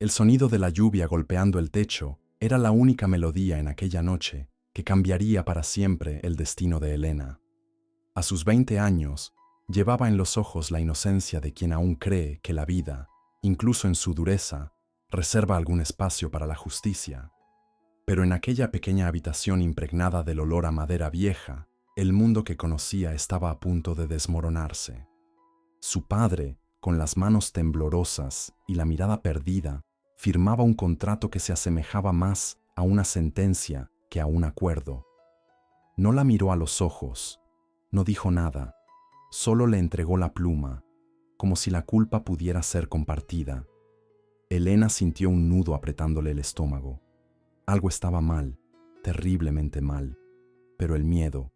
El sonido de la lluvia golpeando el techo era la única melodía en aquella noche que cambiaría para siempre el destino de Elena. A sus 20 años, llevaba en los ojos la inocencia de quien aún cree que la vida, incluso en su dureza, reserva algún espacio para la justicia. Pero en aquella pequeña habitación impregnada del olor a madera vieja, el mundo que conocía estaba a punto de desmoronarse. Su padre, con las manos temblorosas y la mirada perdida, firmaba un contrato que se asemejaba más a una sentencia que a un acuerdo. No la miró a los ojos, no dijo nada, solo le entregó la pluma, como si la culpa pudiera ser compartida. Elena sintió un nudo apretándole el estómago. Algo estaba mal, terriblemente mal, pero el miedo,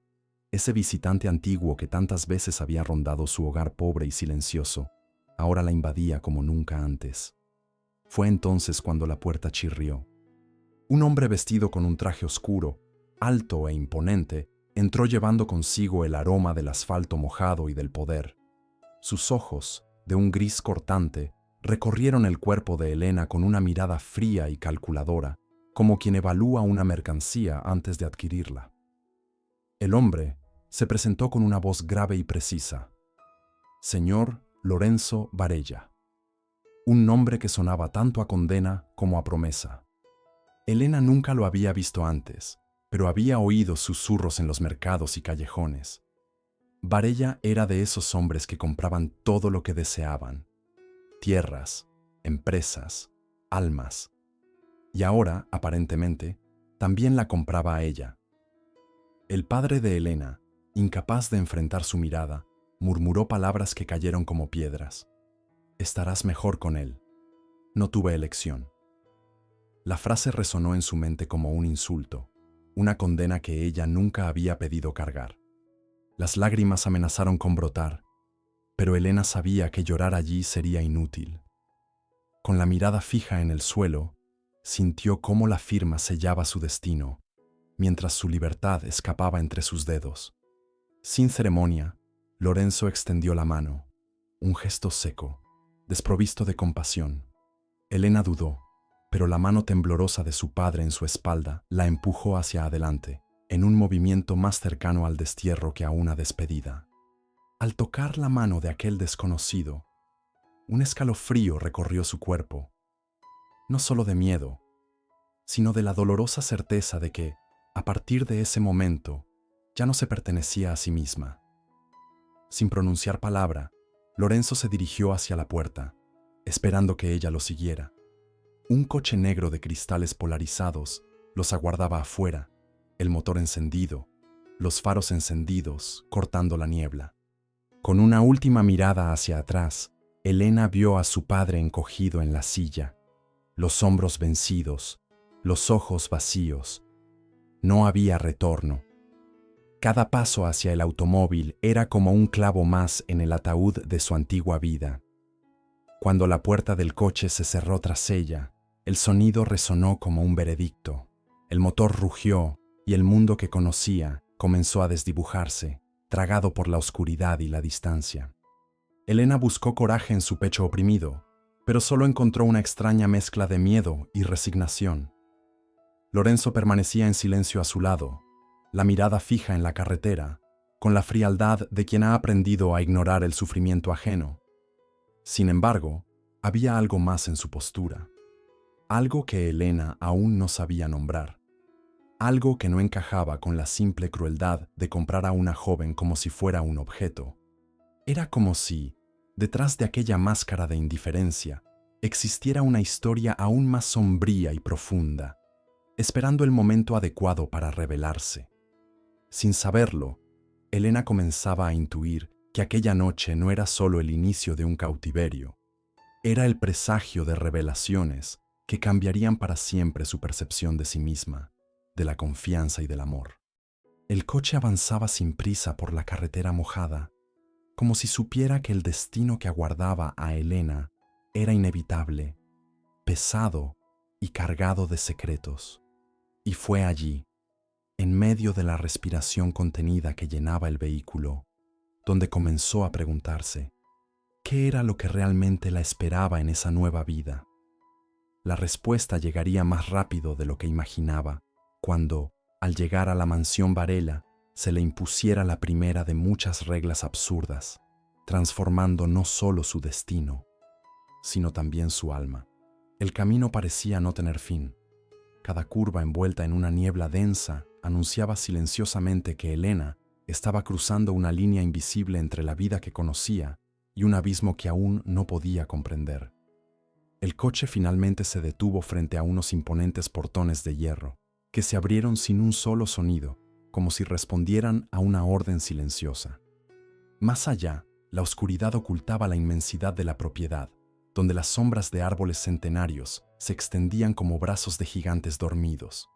ese visitante antiguo que tantas veces había rondado su hogar pobre y silencioso, ahora la invadía como nunca antes. Fue entonces cuando la puerta chirrió. Un hombre vestido con un traje oscuro, alto e imponente, entró llevando consigo el aroma del asfalto mojado y del poder. Sus ojos, de un gris cortante, recorrieron el cuerpo de Elena con una mirada fría y calculadora, como quien evalúa una mercancía antes de adquirirla. El hombre se presentó con una voz grave y precisa. Señor Lorenzo Varella. Un nombre que sonaba tanto a condena como a promesa. Elena nunca lo había visto antes, pero había oído susurros en los mercados y callejones. Varella era de esos hombres que compraban todo lo que deseaban: tierras, empresas, almas. Y ahora, aparentemente, también la compraba a ella. El padre de Elena, incapaz de enfrentar su mirada, murmuró palabras que cayeron como piedras. Estarás mejor con él. No tuve elección. La frase resonó en su mente como un insulto, una condena que ella nunca había pedido cargar. Las lágrimas amenazaron con brotar, pero Elena sabía que llorar allí sería inútil. Con la mirada fija en el suelo, sintió cómo la firma sellaba su destino, mientras su libertad escapaba entre sus dedos. Sin ceremonia, Lorenzo extendió la mano, un gesto seco, desprovisto de compasión. Elena dudó, pero la mano temblorosa de su padre en su espalda la empujó hacia adelante, en un movimiento más cercano al destierro que a una despedida. Al tocar la mano de aquel desconocido, un escalofrío recorrió su cuerpo, no solo de miedo, sino de la dolorosa certeza de que, a partir de ese momento, ya no se pertenecía a sí misma. Sin pronunciar palabra, Lorenzo se dirigió hacia la puerta, esperando que ella lo siguiera. Un coche negro de cristales polarizados los aguardaba afuera, el motor encendido, los faros encendidos, cortando la niebla. Con una última mirada hacia atrás, Elena vio a su padre encogido en la silla, los hombros vencidos, los ojos vacíos. No había retorno. Cada paso hacia el automóvil era como un clavo más en el ataúd de su antigua vida. Cuando la puerta del coche se cerró tras ella, el sonido resonó como un veredicto. El motor rugió y el mundo que conocía comenzó a desdibujarse, tragado por la oscuridad y la distancia. Elena buscó coraje en su pecho oprimido, pero solo encontró una extraña mezcla de miedo y resignación. Lorenzo permanecía en silencio a su lado, la mirada fija en la carretera, con la frialdad de quien ha aprendido a ignorar el sufrimiento ajeno. Sin embargo, había algo más en su postura, algo que Elena aún no sabía nombrar, algo que no encajaba con la simple crueldad de comprar a una joven como si fuera un objeto. Era como si, detrás de aquella máscara de indiferencia, existiera una historia aún más sombría y profunda, esperando el momento adecuado para revelarse. Sin saberlo, Elena comenzaba a intuir que aquella noche no era solo el inicio de un cautiverio, era el presagio de revelaciones que cambiarían para siempre su percepción de sí misma, de la confianza y del amor. El coche avanzaba sin prisa por la carretera mojada, como si supiera que el destino que aguardaba a Elena era inevitable, pesado y cargado de secretos. Y fue allí, en medio de la respiración contenida que llenaba el vehículo, donde comenzó a preguntarse, ¿qué era lo que realmente la esperaba en esa nueva vida? la respuesta llegaría más rápido de lo que imaginaba, cuando, al llegar a la mansión Varela, se le impusiera la primera de muchas reglas absurdas, transformando no solo su destino, sino también su alma. El camino parecía no tener fin. Cada curva envuelta en una niebla densa anunciaba silenciosamente que Elena estaba cruzando una línea invisible entre la vida que conocía y un abismo que aún no podía comprender. El coche finalmente se detuvo frente a unos imponentes portones de hierro, que se abrieron sin un solo sonido, como si respondieran a una orden silenciosa. Más allá, la oscuridad ocultaba la inmensidad de la propiedad, donde las sombras de árboles centenarios se extendían como brazos de gigantes dormidos.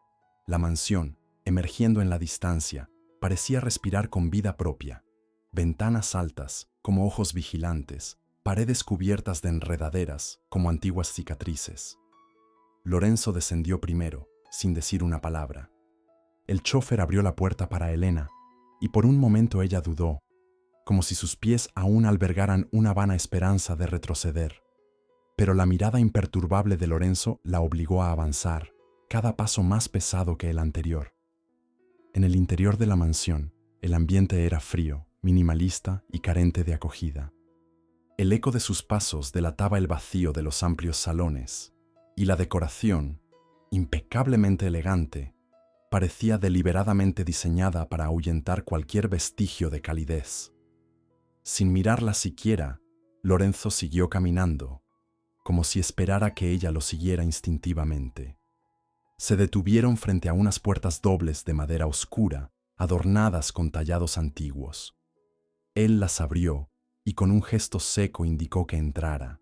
La mansión, emergiendo en la distancia, parecía respirar con vida propia. Ventanas altas, como ojos vigilantes, paredes cubiertas de enredaderas, como antiguas cicatrices. Lorenzo descendió primero, sin decir una palabra. El chófer abrió la puerta para Elena, y por un momento ella dudó, como si sus pies aún albergaran una vana esperanza de retroceder. Pero la mirada imperturbable de Lorenzo la obligó a avanzar, cada paso más pesado que el anterior. En el interior de la mansión, el ambiente era frío, minimalista y carente de acogida. El eco de sus pasos delataba el vacío de los amplios salones, y la decoración, impecablemente elegante, parecía deliberadamente diseñada para ahuyentar cualquier vestigio de calidez. Sin mirarla siquiera, Lorenzo siguió caminando, como si esperara que ella lo siguiera instintivamente. Se detuvieron frente a unas puertas dobles de madera oscura, adornadas con tallados antiguos. Él las abrió y con un gesto seco indicó que entrara.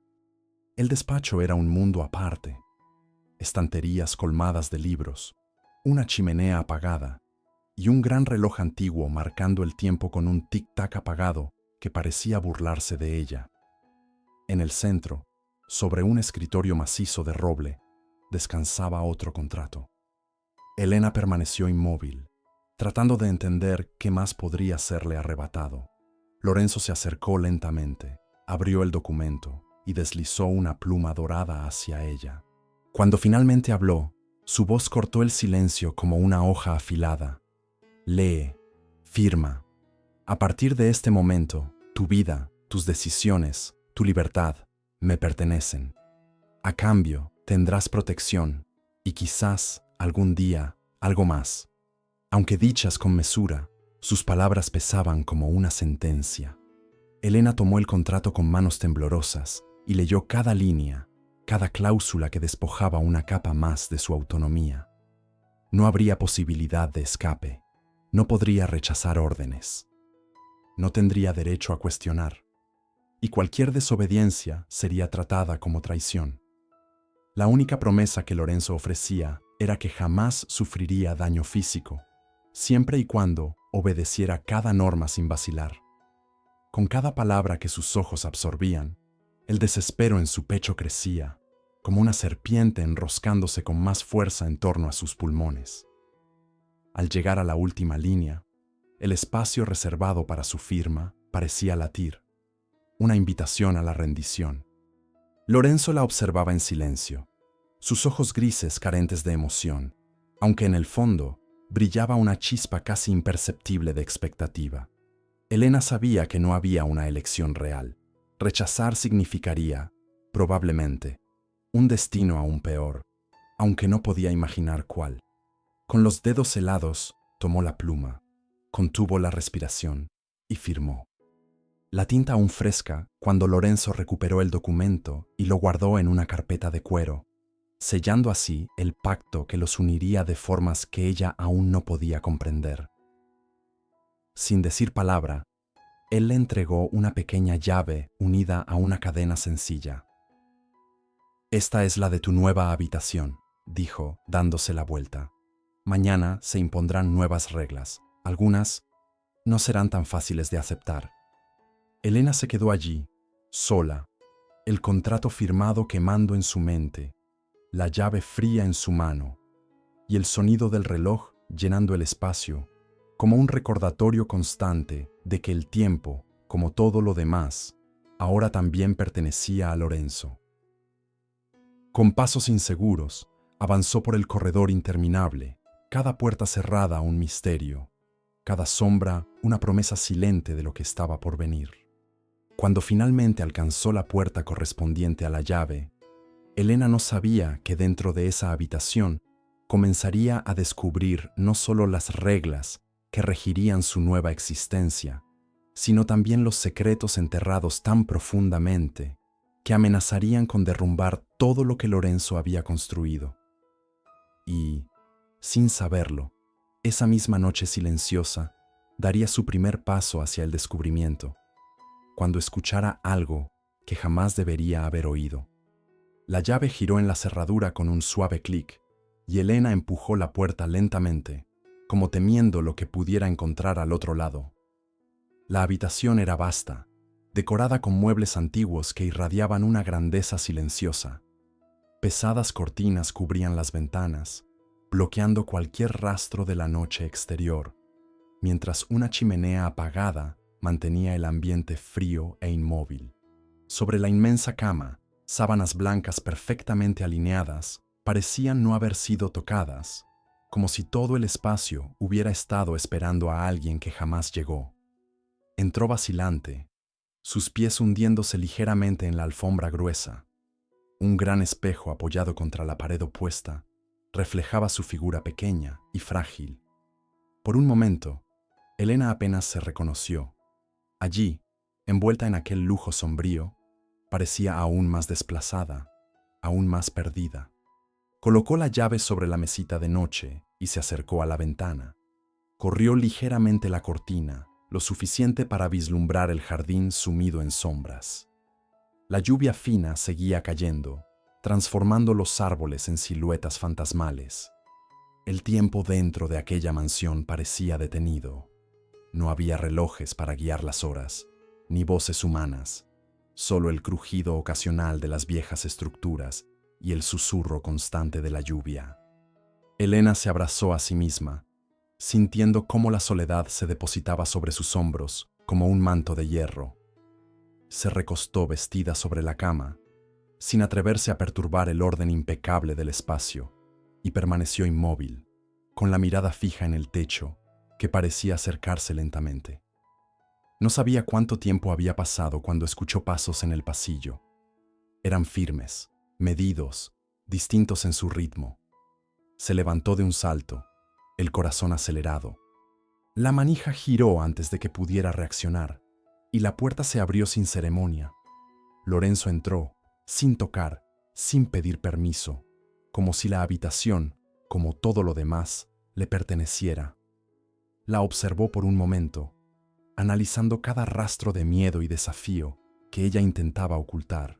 El despacho era un mundo aparte. Estanterías colmadas de libros, una chimenea apagada y un gran reloj antiguo marcando el tiempo con un tic-tac apagado que parecía burlarse de ella. En el centro, sobre un escritorio macizo de roble, descansaba otro contrato. Elena permaneció inmóvil, tratando de entender qué más podría serle arrebatado. Lorenzo se acercó lentamente, abrió el documento y deslizó una pluma dorada hacia ella. Cuando finalmente habló, su voz cortó el silencio como una hoja afilada. Lee, firma. A partir de este momento, tu vida, tus decisiones, tu libertad, me pertenecen. A cambio, tendrás protección y quizás, algún día, algo más. Aunque dichas con mesura, sus palabras pesaban como una sentencia. Elena tomó el contrato con manos temblorosas y leyó cada línea, cada cláusula que despojaba una capa más de su autonomía. No habría posibilidad de escape. No podría rechazar órdenes. No tendría derecho a cuestionar. Y cualquier desobediencia sería tratada como traición. La única promesa que Lorenzo ofrecía era que jamás sufriría daño físico, siempre y cuando obedeciera cada norma sin vacilar. Con cada palabra que sus ojos absorbían, el desespero en su pecho crecía, como una serpiente enroscándose con más fuerza en torno a sus pulmones. Al llegar a la última línea, el espacio reservado para su firma parecía latir, una invitación a la rendición. Lorenzo la observaba en silencio, sus ojos grises carentes de emoción, aunque en el fondo brillaba una chispa casi imperceptible de expectativa. Elena sabía que no había una elección real. Rechazar significaría, probablemente, un destino aún peor, aunque no podía imaginar cuál. Con los dedos helados, tomó la pluma, contuvo la respiración y firmó. La tinta aún fresca cuando Lorenzo recuperó el documento y lo guardó en una carpeta de cuero, sellando así el pacto que los uniría de formas que ella aún no podía comprender. Sin decir palabra, él le entregó una pequeña llave unida a una cadena sencilla. «Esta es la de tu nueva habitación», dijo, dándose la vuelta. «Mañana se impondrán nuevas reglas. Algunas no serán tan fáciles de aceptar». Elena se quedó allí, sola, el contrato firmado quemando en su mente, la llave fría en su mano y el sonido del reloj llenando el espacio, como un recordatorio constante de que el tiempo, como todo lo demás, ahora también pertenecía a Lorenzo. Con pasos inseguros, avanzó por el corredor interminable, cada puerta cerrada un misterio, cada sombra una promesa silente de lo que estaba por venir. Cuando finalmente alcanzó la puerta correspondiente a la llave, Elena no sabía que dentro de esa habitación comenzaría a descubrir no solo las reglas que regirían su nueva existencia, sino también los secretos enterrados tan profundamente que amenazarían con derrumbar todo lo que Lorenzo había construido. Y, sin saberlo, esa misma noche silenciosa daría su primer paso hacia el descubrimiento, cuando escuchara algo que jamás debería haber oído. La llave giró en la cerradura con un suave clic, y Elena empujó la puerta lentamente, como temiendo lo que pudiera encontrar al otro lado. La habitación era vasta, decorada con muebles antiguos que irradiaban una grandeza silenciosa. Pesadas cortinas cubrían las ventanas, bloqueando cualquier rastro de la noche exterior, mientras una chimenea apagada mantenía el ambiente frío e inmóvil. Sobre la inmensa cama, sábanas blancas perfectamente alineadas parecían no haber sido tocadas, como si todo el espacio hubiera estado esperando a alguien que jamás llegó. Entró vacilante, sus pies hundiéndose ligeramente en la alfombra gruesa. Un gran espejo apoyado contra la pared opuesta reflejaba su figura pequeña y frágil. Por un momento, Elena apenas se reconoció. Allí, envuelta en aquel lujo sombrío, parecía aún más desplazada, aún más perdida. Colocó la llave sobre la mesita de noche y se acercó a la ventana. Corrió ligeramente la cortina, lo suficiente para vislumbrar el jardín sumido en sombras. La lluvia fina seguía cayendo, transformando los árboles en siluetas fantasmales. El tiempo dentro de aquella mansión parecía detenido. No había relojes para guiar las horas, ni voces humanas, solo el crujido ocasional de las viejas estructuras y el susurro constante de la lluvia. Elena se abrazó a sí misma, sintiendo cómo la soledad se depositaba sobre sus hombros como un manto de hierro. Se recostó vestida sobre la cama, sin atreverse a perturbar el orden impecable del espacio, y permaneció inmóvil, con la mirada fija en el techo, que parecía acercarse lentamente. No sabía cuánto tiempo había pasado cuando escuchó pasos en el pasillo. Eran firmes, medidos, distintos en su ritmo. Se levantó de un salto, el corazón acelerado. La manija giró antes de que pudiera reaccionar, y la puerta se abrió sin ceremonia. Lorenzo entró, sin tocar, sin pedir permiso, como si la habitación, como todo lo demás, le perteneciera. La observó por un momento, analizando cada rastro de miedo y desafío que ella intentaba ocultar.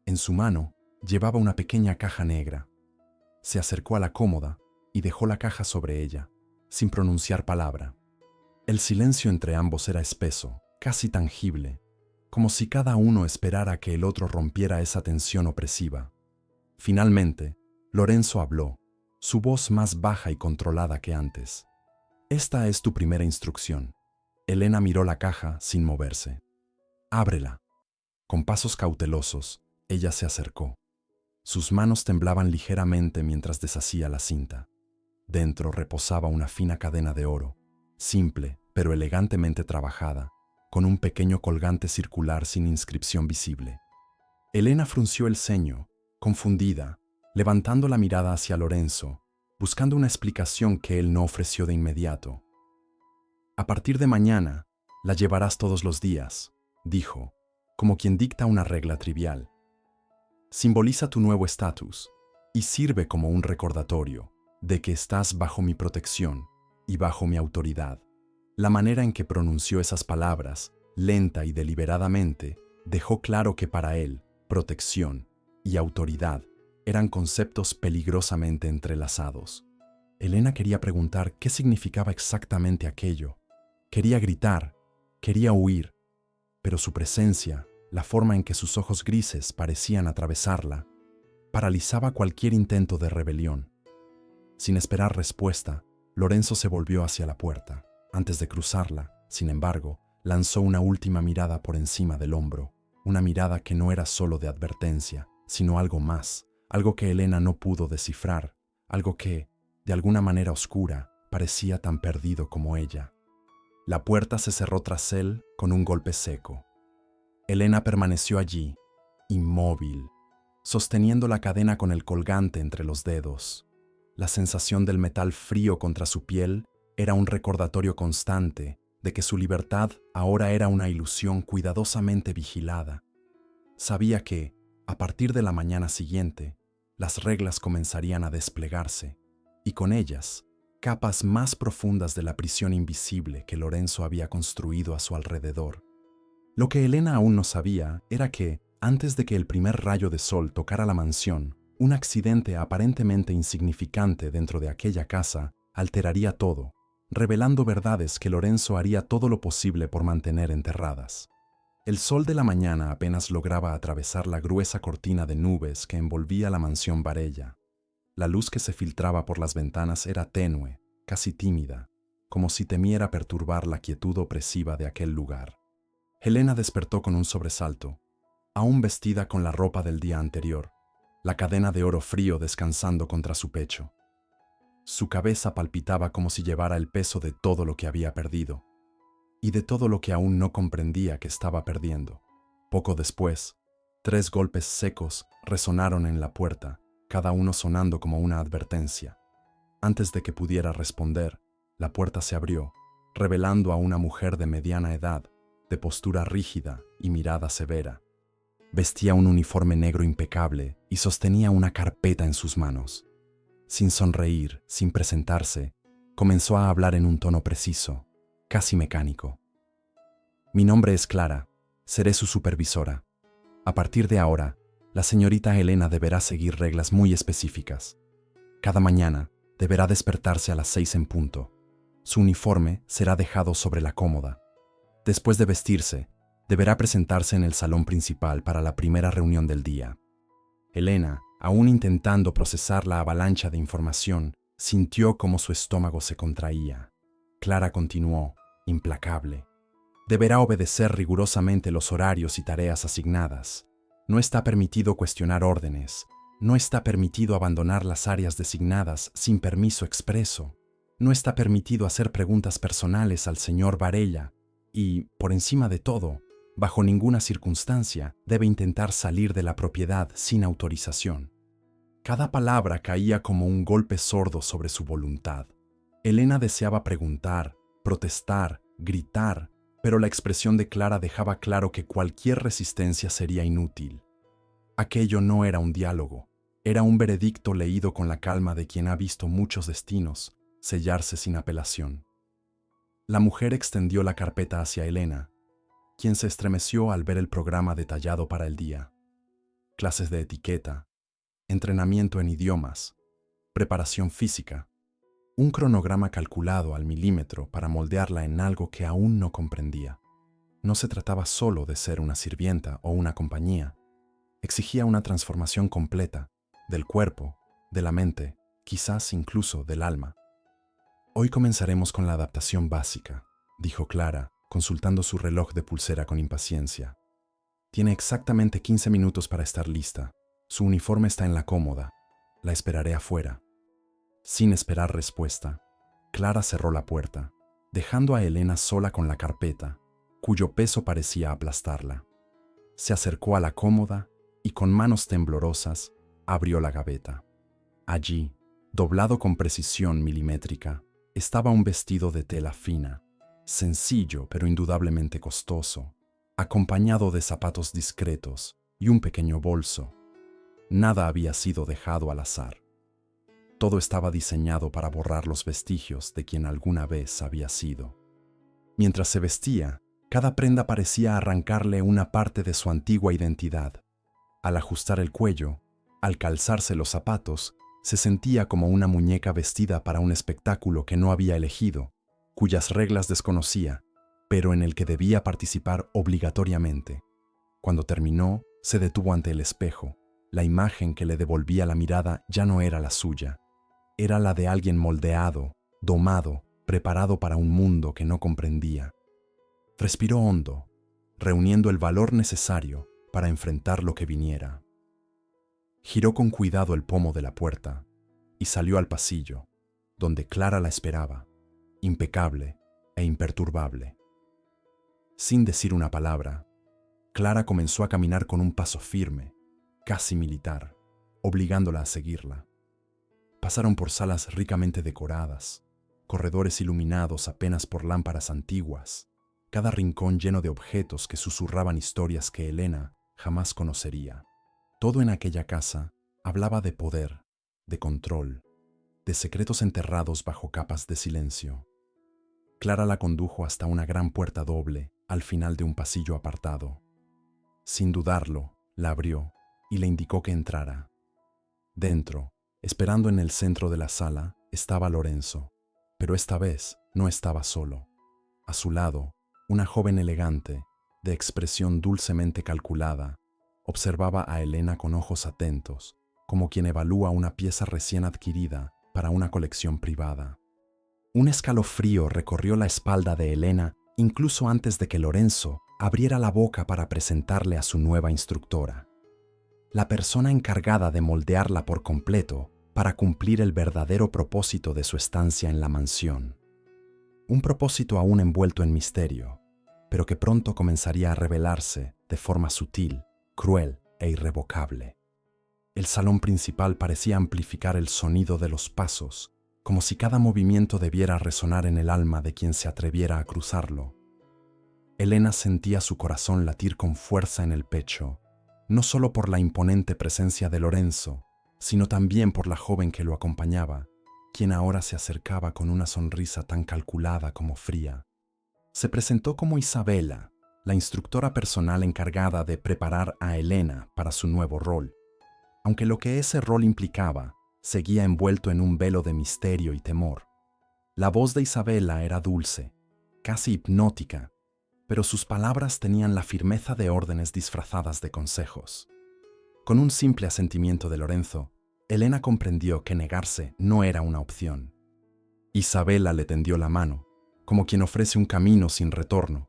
En su mano llevaba una pequeña caja negra. Se acercó a la cómoda y dejó la caja sobre ella, sin pronunciar palabra. El silencio entre ambos era espeso, casi tangible, como si cada uno esperara que el otro rompiera esa tensión opresiva. Finalmente, Lorenzo habló, su voz más baja y controlada que antes. «Esta es tu primera instrucción». Elena miró la caja sin moverse. «Ábrela». Con pasos cautelosos, ella se acercó. Sus manos temblaban ligeramente mientras deshacía la cinta. Dentro reposaba una fina cadena de oro, simple pero elegantemente trabajada, con un pequeño colgante circular sin inscripción visible. Elena frunció el ceño, confundida, levantando la mirada hacia Lorenzo, buscando una explicación que él no ofreció de inmediato. «A partir de mañana, la llevarás todos los días», dijo, como quien dicta una regla trivial. «Simboliza tu nuevo estatus y sirve como un recordatorio de que estás bajo mi protección y bajo mi autoridad». La manera en que pronunció esas palabras, lenta y deliberadamente, dejó claro que para él, protección y autoridad eran conceptos peligrosamente entrelazados. Elena quería preguntar qué significaba exactamente aquello. Quería gritar, quería huir, pero su presencia, la forma en que sus ojos grises parecían atravesarla, paralizaba cualquier intento de rebelión. Sin esperar respuesta, Lorenzo se volvió hacia la puerta. Antes de cruzarla, sin embargo, lanzó una última mirada por encima del hombro, una mirada que no era solo de advertencia, sino algo más, algo que Elena no pudo descifrar, algo que, de alguna manera oscura, parecía tan perdido como ella. La puerta se cerró tras él con un golpe seco. Elena permaneció allí, inmóvil, sosteniendo la cadena con el colgante entre los dedos. La sensación del metal frío contra su piel era un recordatorio constante de que su libertad ahora era una ilusión cuidadosamente vigilada. Sabía que, a partir de la mañana siguiente, las reglas comenzarían a desplegarse, y con ellas, capas más profundas de la prisión invisible que Lorenzo había construido a su alrededor. Lo que Elena aún no sabía era que, antes de que el primer rayo de sol tocara la mansión, un accidente aparentemente insignificante dentro de aquella casa alteraría todo, revelando verdades que Lorenzo haría todo lo posible por mantener enterradas. El sol de la mañana apenas lograba atravesar la gruesa cortina de nubes que envolvía la mansión Varella. La luz que se filtraba por las ventanas era tenue, casi tímida, como si temiera perturbar la quietud opresiva de aquel lugar. Elena despertó con un sobresalto, aún vestida con la ropa del día anterior, la cadena de oro frío descansando contra su pecho. Su cabeza palpitaba como si llevara el peso de todo lo que había perdido, y de todo lo que aún no comprendía que estaba perdiendo. Poco después, 3 golpes secos resonaron en la puerta, cada uno sonando como una advertencia. Antes de que pudiera responder, la puerta se abrió, revelando a una mujer de mediana edad, de postura rígida y mirada severa. Vestía un uniforme negro impecable y sostenía una carpeta en sus manos. Sin sonreír, sin presentarse, comenzó a hablar en un tono preciso, casi mecánico. Mi nombre es Clara, seré su supervisora. A partir de ahora, la señorita Elena deberá seguir reglas muy específicas. Cada mañana deberá despertarse a las 6 en punto. Su uniforme será dejado sobre la cómoda. Después de vestirse, deberá presentarse en el salón principal para la primera reunión del día. Elena, aún intentando procesar la avalancha de información, sintió cómo su estómago se contraía. Clara continuó, implacable. Deberá obedecer rigurosamente los horarios y tareas asignadas. No está permitido cuestionar órdenes. No está permitido abandonar las áreas designadas sin permiso expreso. No está permitido hacer preguntas personales al señor Varella. Y, por encima de todo, bajo ninguna circunstancia debe intentar salir de la propiedad sin autorización. Cada palabra caía como un golpe sordo sobre su voluntad. Elena deseaba preguntar, protestar, gritar, pero la expresión de Clara dejaba claro que cualquier resistencia sería inútil. Aquello no era un diálogo, era un veredicto leído con la calma de quien ha visto muchos destinos sellarse sin apelación. La mujer extendió la carpeta hacia Elena, quien se estremeció al ver el programa detallado para el día. Clases de etiqueta, entrenamiento en idiomas, preparación física, un cronograma calculado al milímetro para moldearla en algo que aún no comprendía. No se trataba solo de ser una sirvienta o una compañía. Exigía una transformación completa, del cuerpo, de la mente, quizás incluso del alma. Hoy comenzaremos con la adaptación básica, dijo Clara, consultando su reloj de pulsera con impaciencia. Tiene exactamente 15 minutos para estar lista. Su uniforme está en la cómoda. La esperaré afuera. Sin esperar respuesta, Clara cerró la puerta, dejando a Elena sola con la carpeta, cuyo peso parecía aplastarla. Se acercó a la cómoda y con manos temblorosas abrió la gaveta. Allí, doblado con precisión milimétrica, estaba un vestido de tela fina, sencillo pero indudablemente costoso, acompañado de zapatos discretos y un pequeño bolso. Nada había sido dejado al azar. Todo estaba diseñado para borrar los vestigios de quien alguna vez había sido. Mientras se vestía, cada prenda parecía arrancarle una parte de su antigua identidad. Al ajustar el cuello, al calzarse los zapatos, se sentía como una muñeca vestida para un espectáculo que no había elegido, cuyas reglas desconocía, pero en el que debía participar obligatoriamente. Cuando terminó, se detuvo ante el espejo. La imagen que le devolvía la mirada ya no era la suya. Era la de alguien moldeado, domado, preparado para un mundo que no comprendía. Respiró hondo, reuniendo el valor necesario para enfrentar lo que viniera. Giró con cuidado el pomo de la puerta y salió al pasillo, donde Clara la esperaba, impecable e imperturbable. Sin decir una palabra, Clara comenzó a caminar con un paso firme, casi militar, obligándola a seguirla. Pasaron por salas ricamente decoradas, corredores iluminados apenas por lámparas antiguas, cada rincón lleno de objetos que susurraban historias que Elena jamás conocería. Todo en aquella casa hablaba de poder, de control, de secretos enterrados bajo capas de silencio. Clara la condujo hasta una gran puerta doble al final de un pasillo apartado. Sin dudarlo, la abrió y le indicó que entrara. Dentro, esperando en el centro de la sala, estaba Lorenzo, pero esta vez no estaba solo. A su lado, una joven elegante, de expresión dulcemente calculada, observaba a Elena con ojos atentos, como quien evalúa una pieza recién adquirida para una colección privada. Un escalofrío recorrió la espalda de Elena incluso antes de que Lorenzo abriera la boca para presentarle a su nueva instructora, la persona encargada de moldearla por completo para cumplir el verdadero propósito de su estancia en la mansión. Un propósito aún envuelto en misterio, pero que pronto comenzaría a revelarse de forma sutil, cruel e irrevocable. El salón principal parecía amplificar el sonido de los pasos, como si cada movimiento debiera resonar en el alma de quien se atreviera a cruzarlo. Elena sentía su corazón latir con fuerza en el pecho, no solo por la imponente presencia de Lorenzo, sino también por la joven que lo acompañaba, quien ahora se acercaba con una sonrisa tan calculada como fría. Se presentó como Isabela, la instructora personal encargada de preparar a Elena para su nuevo rol, aunque lo que ese rol implicaba seguía envuelto en un velo de misterio y temor. La voz de Isabela era dulce, casi hipnótica, pero sus palabras tenían la firmeza de órdenes disfrazadas de consejos. Con un simple asentimiento de Lorenzo, Elena comprendió que negarse no era una opción. Isabela le tendió la mano, como quien ofrece un camino sin retorno,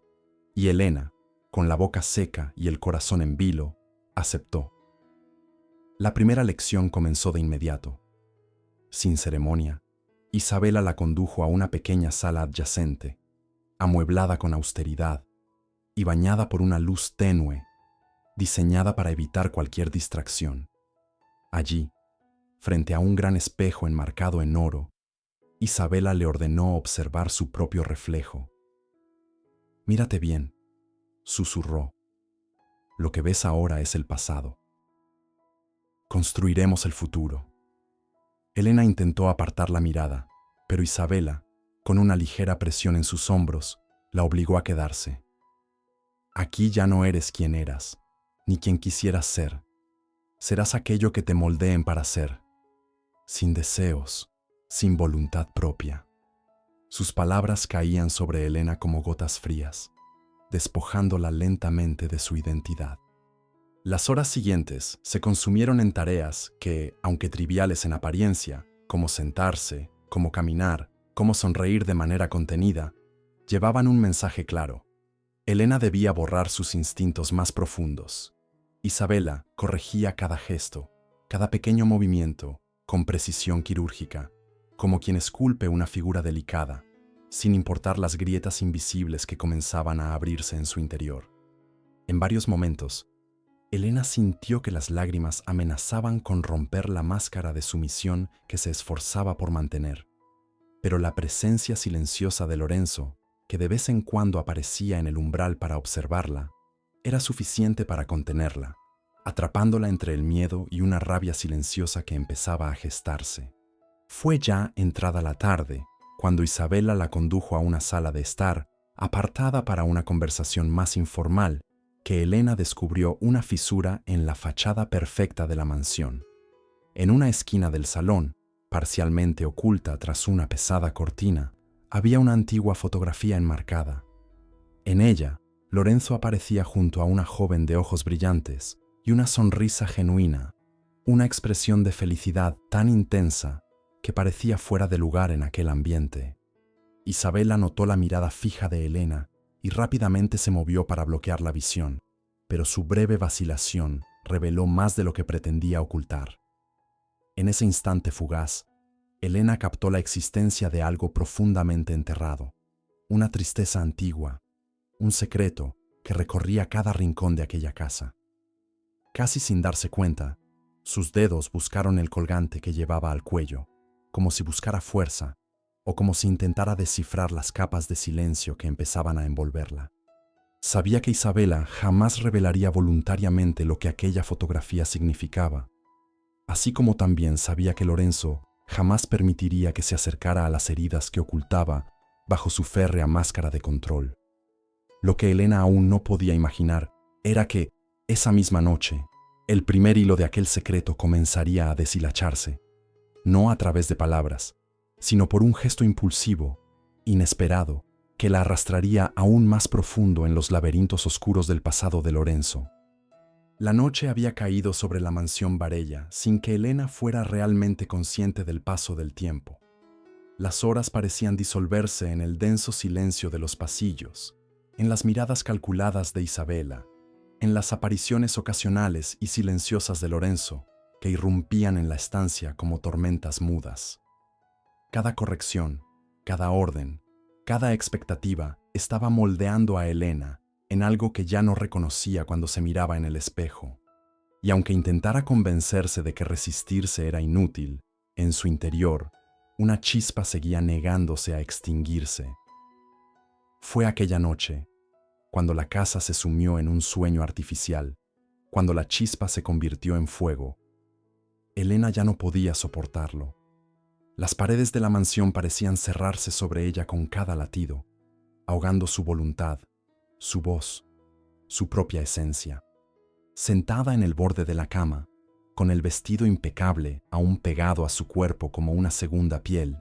y Elena, con la boca seca y el corazón en vilo, aceptó. La primera lección comenzó de inmediato. Sin ceremonia, Isabela la condujo a una pequeña sala adyacente, amueblada con austeridad y bañada por una luz tenue, diseñada para evitar cualquier distracción. Allí, frente a un gran espejo enmarcado en oro, Isabela le ordenó observar su propio reflejo. «Mírate bien», susurró. «Lo que ves ahora es el pasado. Construiremos el futuro». Elena intentó apartar la mirada, pero Isabela, con una ligera presión en sus hombros, la obligó a quedarse. «Aquí ya no eres quien eras, ni quien quisieras ser. Serás aquello que te moldeen para ser, sin deseos, sin voluntad propia». Sus palabras caían sobre Elena como gotas frías, despojándola lentamente de su identidad. Las horas siguientes se consumieron en tareas que, aunque triviales en apariencia, como sentarse, como caminar, como sonreír de manera contenida, llevaban un mensaje claro. Elena debía borrar sus instintos más profundos. Isabela corregía cada gesto, cada pequeño movimiento, con precisión quirúrgica, como quien esculpe una figura delicada, sin importar las grietas invisibles que comenzaban a abrirse en su interior. En varios momentos, Elena sintió que las lágrimas amenazaban con romper la máscara de sumisión que se esforzaba por mantener. Pero la presencia silenciosa de Lorenzo, que de vez en cuando aparecía en el umbral para observarla, era suficiente para contenerla, atrapándola entre el miedo y una rabia silenciosa que empezaba a gestarse. Fue ya entrada la tarde, cuando Isabela la condujo a una sala de estar, apartada para una conversación más informal, que Elena descubrió una fisura en la fachada perfecta de la mansión. En una esquina del salón, parcialmente oculta tras una pesada cortina, había una antigua fotografía enmarcada. En ella, Lorenzo aparecía junto a una joven de ojos brillantes y una sonrisa genuina, una expresión de felicidad tan intensa que parecía fuera de lugar en aquel ambiente. Isabela notó la mirada fija de Elena y rápidamente se movió para bloquear la visión, pero su breve vacilación reveló más de lo que pretendía ocultar. En ese instante fugaz, Elena captó la existencia de algo profundamente enterrado, una tristeza antigua, un secreto que recorría cada rincón de aquella casa. Casi sin darse cuenta, sus dedos buscaron el colgante que llevaba al cuello, como si buscara fuerza o como si intentara descifrar las capas de silencio que empezaban a envolverla. Sabía que Isabela jamás revelaría voluntariamente lo que aquella fotografía significaba, así como también sabía que Lorenzo jamás permitiría que se acercara a las heridas que ocultaba bajo su férrea máscara de control. Lo que Elena aún no podía imaginar era que, esa misma noche, el primer hilo de aquel secreto comenzaría a deshilacharse, no a través de palabras, sino por un gesto impulsivo, inesperado, que la arrastraría aún más profundo en los laberintos oscuros del pasado de Lorenzo. La noche había caído sobre la mansión Varella sin que Elena fuera realmente consciente del paso del tiempo. Las horas parecían disolverse en el denso silencio de los pasillos, en las miradas calculadas de Isabela, en las apariciones ocasionales y silenciosas de Lorenzo, que irrumpían en la estancia como tormentas mudas. Cada corrección, cada orden, cada expectativa estaba moldeando a Elena en algo que ya no reconocía cuando se miraba en el espejo. Y aunque intentara convencerse de que resistirse era inútil, en su interior, una chispa seguía negándose a extinguirse. Fue aquella noche, cuando la casa se sumió en un sueño artificial, cuando la chispa se convirtió en fuego. Elena ya no podía soportarlo. Las paredes de la mansión parecían cerrarse sobre ella con cada latido, ahogando su voluntad, su voz, su propia esencia. Sentada en el borde de la cama, con el vestido impecable aún pegado a su cuerpo como una segunda piel,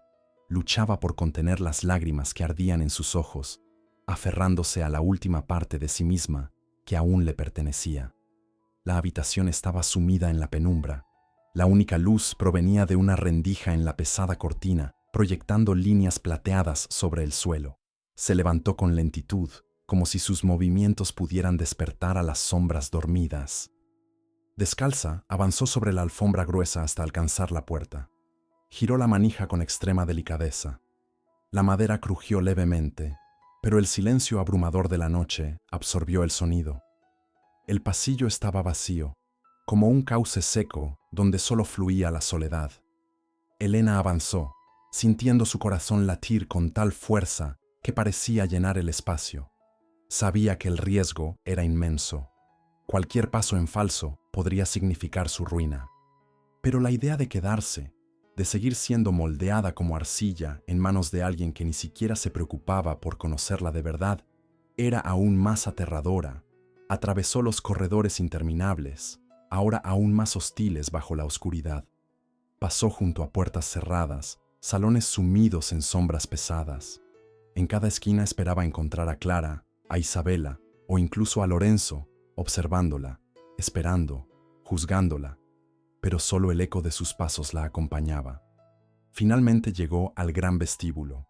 luchaba por contener las lágrimas que ardían en sus ojos, aferrándose a la última parte de sí misma que aún le pertenecía. La habitación estaba sumida en la penumbra. La única luz provenía de una rendija en la pesada cortina, proyectando líneas plateadas sobre el suelo. Se levantó con lentitud, como si sus movimientos pudieran despertar a las sombras dormidas. Descalza, avanzó sobre la alfombra gruesa hasta alcanzar la puerta. Giró la manija con extrema delicadeza. La madera crujió levemente, pero el silencio abrumador de la noche absorbió el sonido. El pasillo estaba vacío, como un cauce seco donde solo fluía la soledad. Elena avanzó, sintiendo su corazón latir con tal fuerza que parecía llenar el espacio. Sabía que el riesgo era inmenso. Cualquier paso en falso podría significar su ruina. Pero la idea de quedarse, de seguir siendo moldeada como arcilla en manos de alguien que ni siquiera se preocupaba por conocerla de verdad, era aún más aterradora. Atravesó los corredores interminables, ahora aún más hostiles bajo la oscuridad. Pasó junto a puertas cerradas, salones sumidos en sombras pesadas. En cada esquina esperaba encontrar a Clara, a Isabela o incluso a Lorenzo, observándola, esperando, juzgándola, pero solo el eco de sus pasos la acompañaba. Finalmente llegó al gran vestíbulo.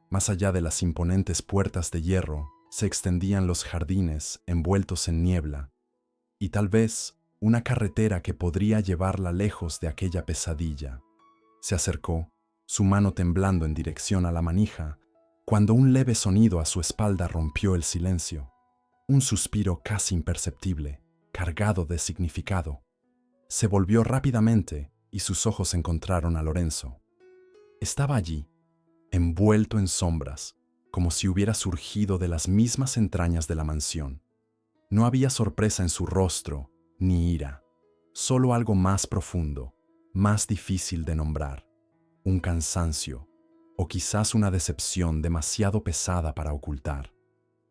Más allá de las imponentes puertas de hierro, se extendían los jardines envueltos en niebla, y tal vez una carretera que podría llevarla lejos de aquella pesadilla. Se acercó, su mano temblando en dirección a la manija, cuando un leve sonido a su espalda rompió el silencio. Un suspiro casi imperceptible, cargado de significado. Se volvió rápidamente y sus ojos encontraron a Lorenzo. Estaba allí, envuelto en sombras, como si hubiera surgido de las mismas entrañas de la mansión. No había sorpresa en su rostro, ni ira, solo algo más profundo, más difícil de nombrar. Un cansancio, o quizás una decepción demasiado pesada para ocultar.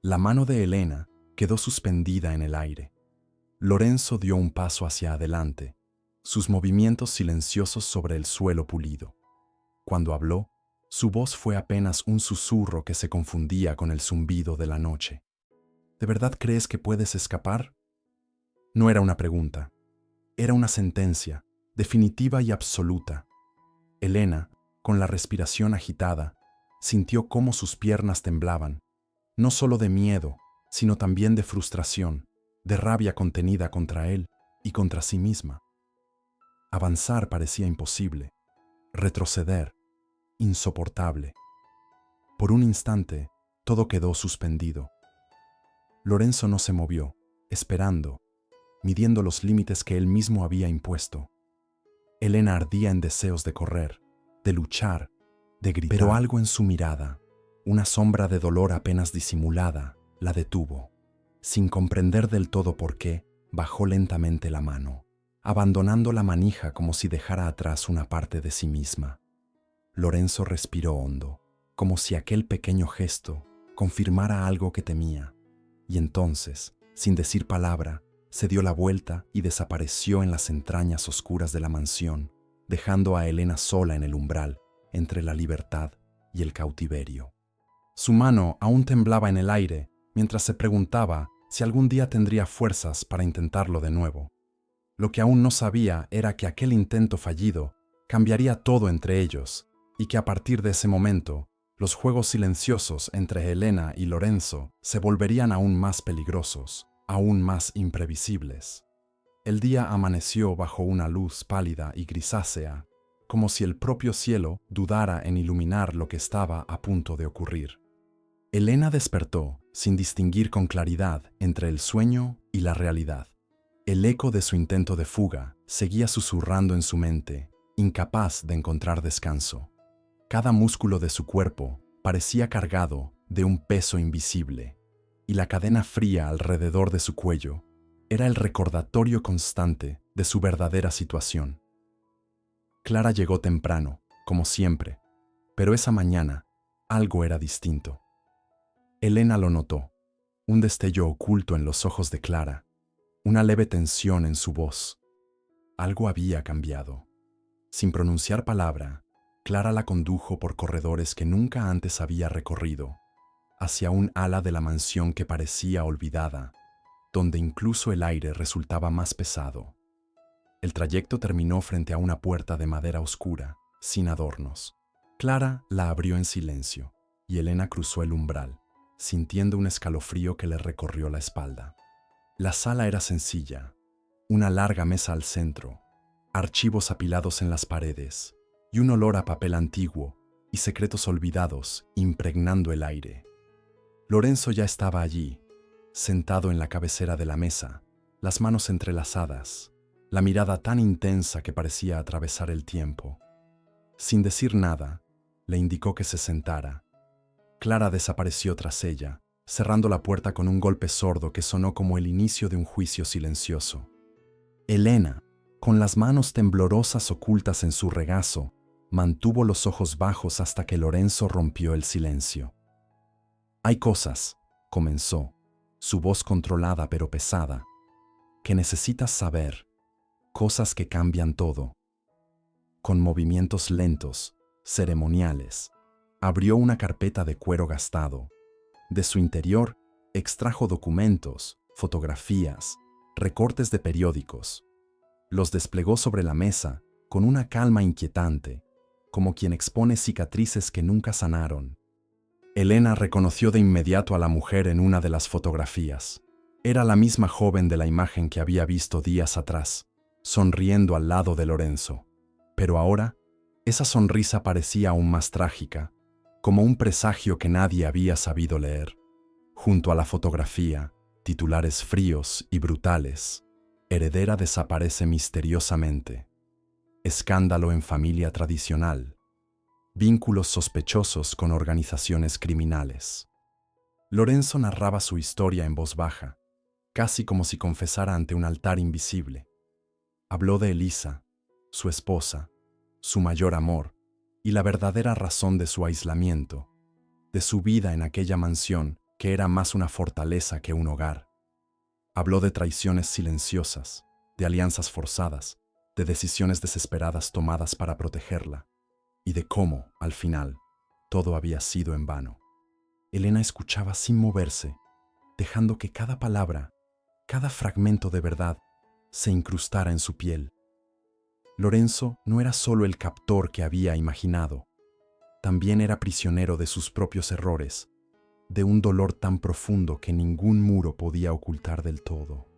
La mano de Elena quedó suspendida en el aire. Lorenzo dio un paso hacia adelante, sus movimientos silenciosos sobre el suelo pulido. Cuando habló, su voz fue apenas un susurro que se confundía con el zumbido de la noche. ¿De verdad crees que puedes escapar? No era una pregunta, era una sentencia, definitiva y absoluta. Elena, con la respiración agitada, sintió cómo sus piernas temblaban, no solo de miedo, sino también de frustración, de rabia contenida contra él. y contra sí misma. Avanzar parecía imposible, retroceder, insoportable. Por un instante, todo quedó suspendido. Lorenzo no se movió, esperando, midiendo los límites que él mismo había impuesto. Elena ardía en deseos de correr, de luchar, de gritar. Pero algo en su mirada, una sombra de dolor apenas disimulada, la detuvo. Sin comprender del todo por qué, bajó lentamente la mano, abandonando la manija como si dejara atrás una parte de sí misma. Lorenzo respiró hondo, como si aquel pequeño gesto confirmara algo que temía, y entonces, sin decir palabra, se dio la vuelta y desapareció en las entrañas oscuras de la mansión, dejando a Elena sola en el umbral, entre la libertad y el cautiverio. Su mano aún temblaba en el aire mientras se preguntaba si algún día tendría fuerzas para intentarlo de nuevo. Lo que aún no sabía era que aquel intento fallido cambiaría todo entre ellos y que a partir de ese momento, los juegos silenciosos entre Elena y Lorenzo se volverían aún más peligrosos, aún más imprevisibles. El día amaneció bajo una luz pálida y grisácea, como si el propio cielo dudara en iluminar lo que estaba a punto de ocurrir. Elena despertó, sin distinguir con claridad entre el sueño y la realidad. El eco de su intento de fuga seguía susurrando en su mente, incapaz de encontrar descanso. Cada músculo de su cuerpo parecía cargado de un peso invisible, y la cadena fría alrededor de su cuello era el recordatorio constante de su verdadera situación. Clara llegó temprano, como siempre, pero esa mañana algo era distinto. Elena lo notó, un destello oculto en los ojos de Clara, una leve tensión en su voz. Algo había cambiado. Sin pronunciar palabra, Clara la condujo por corredores que nunca antes había recorrido, hacia un ala de la mansión que parecía olvidada, donde incluso el aire resultaba más pesado. El trayecto terminó frente a una puerta de madera oscura, sin adornos. Clara la abrió en silencio, y Elena cruzó el umbral, sintiendo un escalofrío que le recorrió la espalda. La sala era sencilla, una larga mesa al centro, archivos apilados en las paredes, y un olor a papel antiguo y secretos olvidados impregnando el aire. Lorenzo ya estaba allí, sentado en la cabecera de la mesa, las manos entrelazadas, la mirada tan intensa que parecía atravesar el tiempo. Sin decir nada, le indicó que se sentara. Clara desapareció tras ella, cerrando la puerta con un golpe sordo que sonó como el inicio de un juicio silencioso. Elena, con las manos temblorosas ocultas en su regazo, mantuvo los ojos bajos hasta que Lorenzo rompió el silencio. «Hay cosas», comenzó, su voz controlada pero pesada, «que necesitas saber, cosas que cambian todo». Con movimientos lentos, ceremoniales, abrió una carpeta de cuero gastado. De su interior, extrajo documentos, fotografías, recortes de periódicos. Los desplegó sobre la mesa con una calma inquietante, como quien expone cicatrices que nunca sanaron. Elena reconoció de inmediato a la mujer en una de las fotografías. Era la misma joven de la imagen que había visto días atrás, sonriendo al lado de Lorenzo. Pero ahora, esa sonrisa parecía aún más trágica, como un presagio que nadie había sabido leer. Junto a la fotografía, titulares fríos y brutales. Heredera desaparece misteriosamente. Escándalo en familia tradicional. Vínculos sospechosos con organizaciones criminales. Lorenzo narraba su historia en voz baja, casi como si confesara ante un altar invisible. Habló de Elisa, su esposa, su mayor amor y la verdadera razón de su aislamiento, de su vida en aquella mansión que era más una fortaleza que un hogar. Habló de traiciones silenciosas, de alianzas forzadas, de decisiones desesperadas tomadas para protegerla, y de cómo, al final, todo había sido en vano. Elena escuchaba sin moverse, dejando que cada palabra, cada fragmento de verdad, se incrustara en su piel. Lorenzo no era solo el captor que había imaginado, también era prisionero de sus propios errores, de un dolor tan profundo que ningún muro podía ocultar del todo.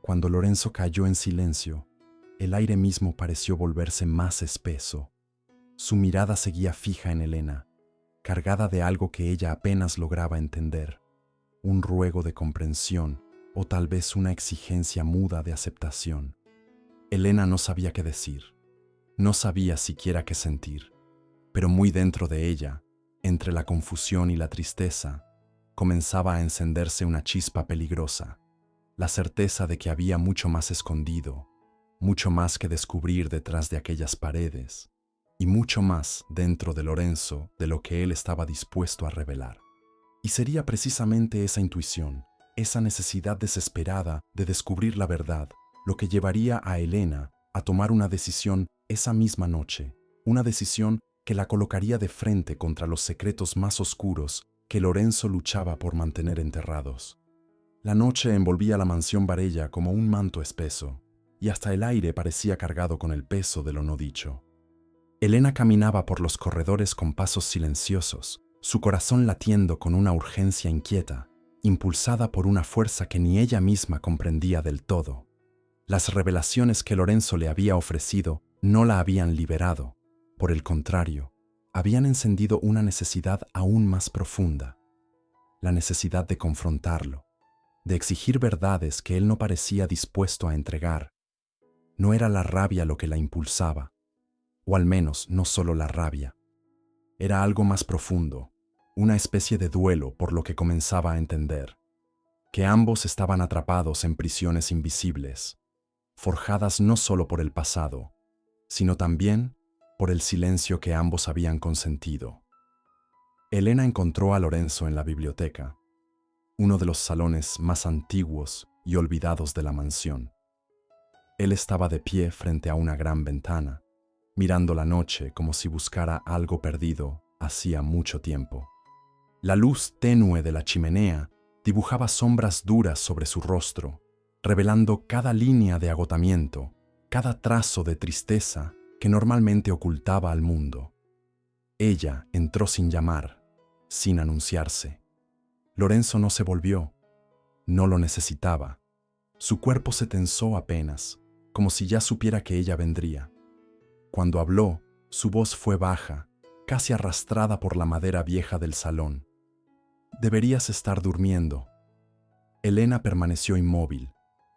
Cuando Lorenzo cayó en silencio, el aire mismo pareció volverse más espeso. Su mirada seguía fija en Elena, cargada de algo que ella apenas lograba entender, un ruego de comprensión o tal vez una exigencia muda de aceptación. Elena no sabía qué decir, no sabía siquiera qué sentir, pero muy dentro de ella, entre la confusión y la tristeza, comenzaba a encenderse una chispa peligrosa, la certeza de que había mucho más escondido, mucho más que descubrir detrás de aquellas paredes, y mucho más dentro de Lorenzo de lo que él estaba dispuesto a revelar. Y sería precisamente esa intuición, esa necesidad desesperada de descubrir la verdad, lo que llevaría a Elena a tomar una decisión esa misma noche, una decisión que la colocaría de frente contra los secretos más oscuros que Lorenzo luchaba por mantener enterrados. La noche envolvía la mansión Varella como un manto espeso, y hasta el aire parecía cargado con el peso de lo no dicho. Elena caminaba por los corredores con pasos silenciosos, su corazón latiendo con una urgencia inquieta, impulsada por una fuerza que ni ella misma comprendía del todo. Las revelaciones que Lorenzo le había ofrecido no la habían liberado, por el contrario, habían encendido una necesidad aún más profunda, la necesidad de confrontarlo, de exigir verdades que él no parecía dispuesto a entregar. No era la rabia lo que la impulsaba, o al menos no solo la rabia. Era algo más profundo, una especie de duelo por lo que comenzaba a entender, que ambos estaban atrapados en prisiones invisibles, forjadas no solo por el pasado, sino también por el silencio que ambos habían consentido. Elena encontró a Lorenzo en la biblioteca, uno de los salones más antiguos y olvidados de la mansión. Él estaba de pie frente a una gran ventana, mirando la noche como si buscara algo perdido hacía mucho tiempo. La luz tenue de la chimenea dibujaba sombras duras sobre su rostro, revelando cada línea de agotamiento, cada trazo de tristeza que normalmente ocultaba al mundo. Ella entró sin llamar, sin anunciarse. Lorenzo no se volvió, no lo necesitaba. Su cuerpo se tensó apenas, como si ya supiera que ella vendría. Cuando habló, su voz fue baja, casi arrastrada por la madera vieja del salón. «Deberías estar durmiendo». Elena permaneció inmóvil,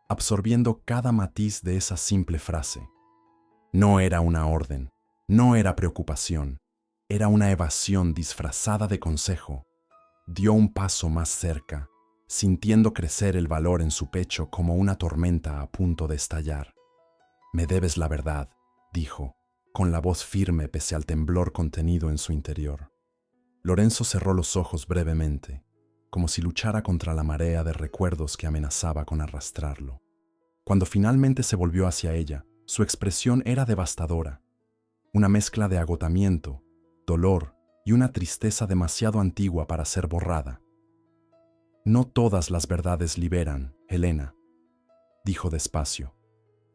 absorbiendo cada matiz de esa simple frase. No era una orden, no era preocupación, era una evasión disfrazada de consejo. Dio un paso más cerca, sintiendo crecer el valor en su pecho como una tormenta a punto de estallar. «Me debes la verdad», dijo, con la voz firme pese al temblor contenido en su interior. Lorenzo cerró los ojos brevemente, como si luchara contra la marea de recuerdos que amenazaba con arrastrarlo. Cuando finalmente se volvió hacia ella, su expresión era devastadora, una mezcla de agotamiento, dolor y una tristeza demasiado antigua para ser borrada. «No todas las verdades liberan, Elena», dijo despacio.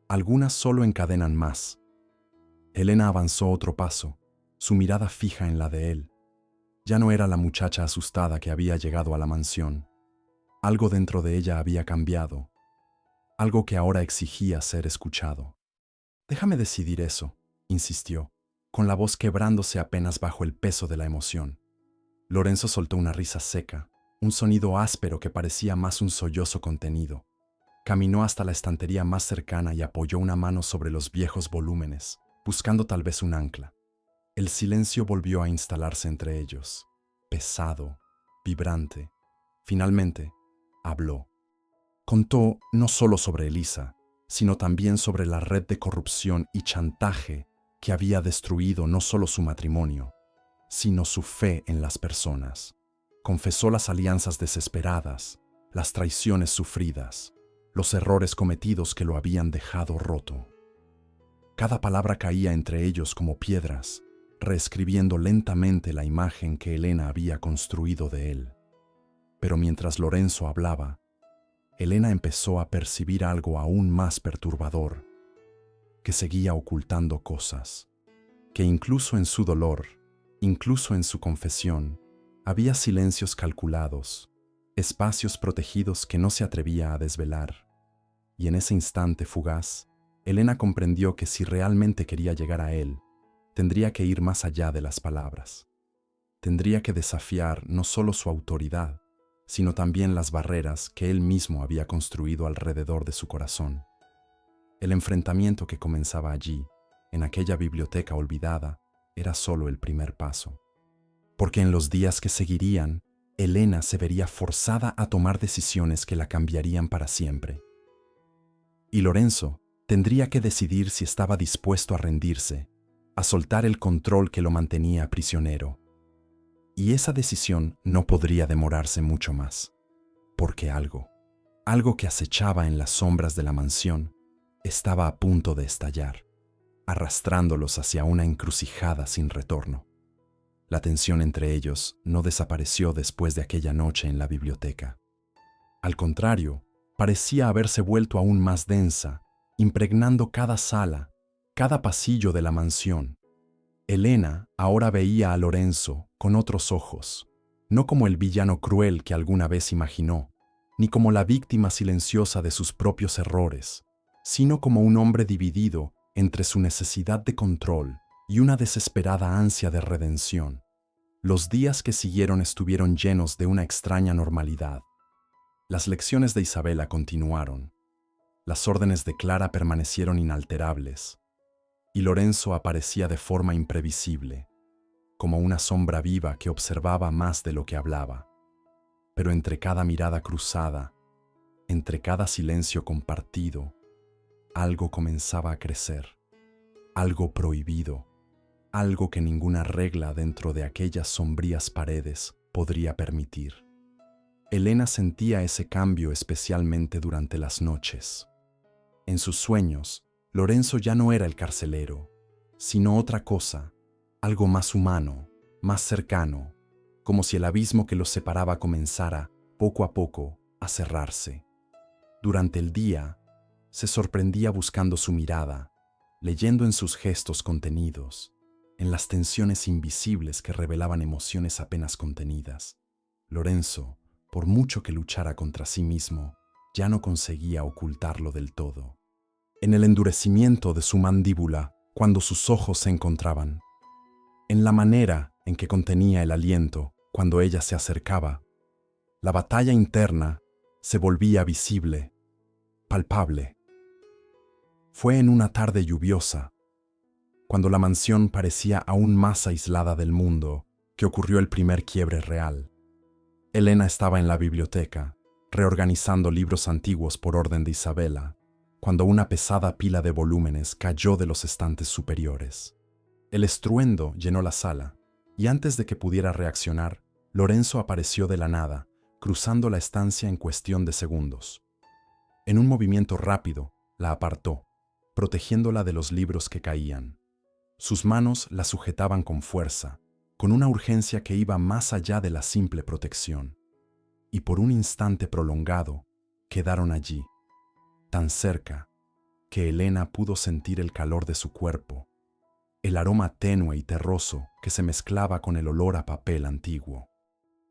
«Algunas solo encadenan más». Elena avanzó otro paso, su mirada fija en la de él. Ya no era la muchacha asustada que había llegado a la mansión. Algo dentro de ella había cambiado, algo que ahora exigía ser escuchado. «Déjame decidir eso», insistió, con la voz quebrándose apenas bajo el peso de la emoción. Lorenzo soltó una risa seca, un sonido áspero que parecía más un sollozo contenido. Caminó hasta la estantería más cercana y apoyó una mano sobre los viejos volúmenes, buscando tal vez un ancla. El silencio volvió a instalarse entre ellos, pesado, vibrante. Finalmente, habló. Contó no solo sobre Elisa, sino también sobre la red de corrupción y chantaje que había destruido no solo su matrimonio, sino su fe en las personas. Confesó las alianzas desesperadas, las traiciones sufridas, los errores cometidos que lo habían dejado roto. Cada palabra caía entre ellos como piedras, reescribiendo lentamente la imagen que Elena había construido de él. Pero mientras Lorenzo hablaba, Elena empezó a percibir algo aún más perturbador, que seguía ocultando cosas, que incluso en su dolor, incluso en su confesión, había silencios calculados, espacios protegidos que no se atrevía a desvelar. y en ese instante fugaz, Elena comprendió que si realmente quería llegar a él, tendría que ir más allá de las palabras. Tendría que desafiar no solo su autoridad, sino también las barreras que él mismo había construido alrededor de su corazón. El enfrentamiento que comenzaba allí, en aquella biblioteca olvidada, era solo el primer paso. Porque en los días que seguirían, Elena se vería forzada a tomar decisiones que la cambiarían para siempre. Y Lorenzo tendría que decidir si estaba dispuesto a rendirse, a soltar el control que lo mantenía prisionero. Y esa decisión no podría demorarse mucho más, porque algo que acechaba en las sombras de la mansión, estaba a punto de estallar, arrastrándolos hacia una encrucijada sin retorno. La tensión entre ellos no desapareció después de aquella noche en la biblioteca. Al contrario, parecía haberse vuelto aún más densa, impregnando cada sala, cada pasillo de la mansión. Elena ahora veía a Lorenzo con otros ojos, no como el villano cruel que alguna vez imaginó, ni como la víctima silenciosa de sus propios errores, sino como un hombre dividido entre su necesidad de control y una desesperada ansia de redención. Los días que siguieron estuvieron llenos de una extraña normalidad. Las lecciones de Isabela continuaron. Las órdenes de Clara permanecieron inalterables. Y Lorenzo aparecía de forma imprevisible, como una sombra viva que observaba más de lo que hablaba. Pero entre cada mirada cruzada, entre cada silencio compartido, algo comenzaba a crecer, algo prohibido, algo que ninguna regla dentro de aquellas sombrías paredes podría permitir. Elena sentía ese cambio especialmente durante las noches. En sus sueños, Lorenzo ya no era el carcelero, sino otra cosa, algo más humano, más cercano, como si el abismo que los separaba comenzara, poco a poco, a cerrarse. Durante el día, se sorprendía buscando su mirada, leyendo en sus gestos contenidos, en las tensiones invisibles que revelaban emociones apenas contenidas. Lorenzo, por mucho que luchara contra sí mismo, ya no conseguía ocultarlo del todo. En el endurecimiento de su mandíbula, cuando sus ojos se encontraban, en la manera en que contenía el aliento cuando ella se acercaba, la batalla interna se volvía visible, palpable. Fue en una tarde lluviosa, cuando la mansión parecía aún más aislada del mundo, que ocurrió el primer quiebre real. Elena estaba en la biblioteca, reorganizando libros antiguos por orden de Isabela, cuando una pesada pila de volúmenes cayó de los estantes superiores. El estruendo llenó la sala, y antes de que pudiera reaccionar, Lorenzo apareció de la nada, cruzando la estancia en cuestión de segundos. En un movimiento rápido, la apartó, protegiéndola de los libros que caían. Sus manos la sujetaban con fuerza, con una urgencia que iba más allá de la simple protección. Y por un instante prolongado, quedaron allí, tan cerca, que Elena pudo sentir el calor de su cuerpo, el aroma tenue y terroso que se mezclaba con el olor a papel antiguo.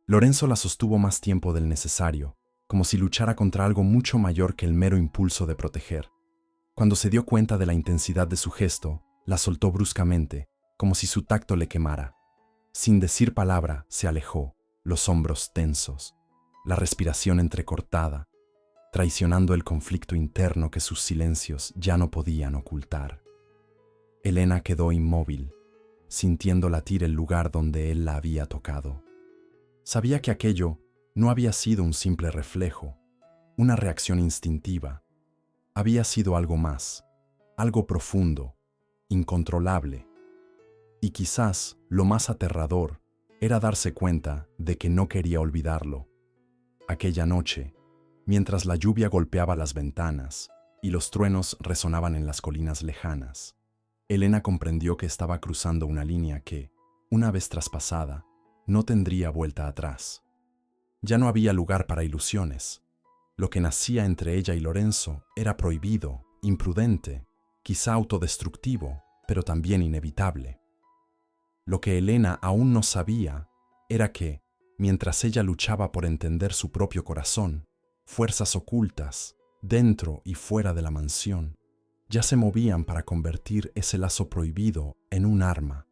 Lorenzo la sostuvo más tiempo del necesario, como si luchara contra algo mucho mayor que el mero impulso de proteger. Cuando se dio cuenta de la intensidad de su gesto, la soltó bruscamente, como si su tacto le quemara. Sin decir palabra, se alejó, los hombros tensos, la respiración entrecortada, traicionando el conflicto interno que sus silencios ya no podían ocultar. Elena quedó inmóvil, sintiendo latir el lugar donde él la había tocado. Sabía que aquello no había sido un simple reflejo, una reacción instintiva. Había sido algo más, algo profundo, incontrolable. Y quizás lo más aterrador era darse cuenta de que no quería olvidarlo. Aquella noche, mientras la lluvia golpeaba las ventanas y los truenos resonaban en las colinas lejanas, Elena comprendió que estaba cruzando una línea que, una vez traspasada, no tendría vuelta atrás. Ya no había lugar para ilusiones. Lo que nacía entre ella y Lorenzo era prohibido, imprudente, quizá autodestructivo, pero también inevitable. Lo que Elena aún no sabía era que, mientras ella luchaba por entender su propio corazón, fuerzas ocultas, dentro y fuera de la mansión, ya se movían para convertir ese lazo prohibido en un arma,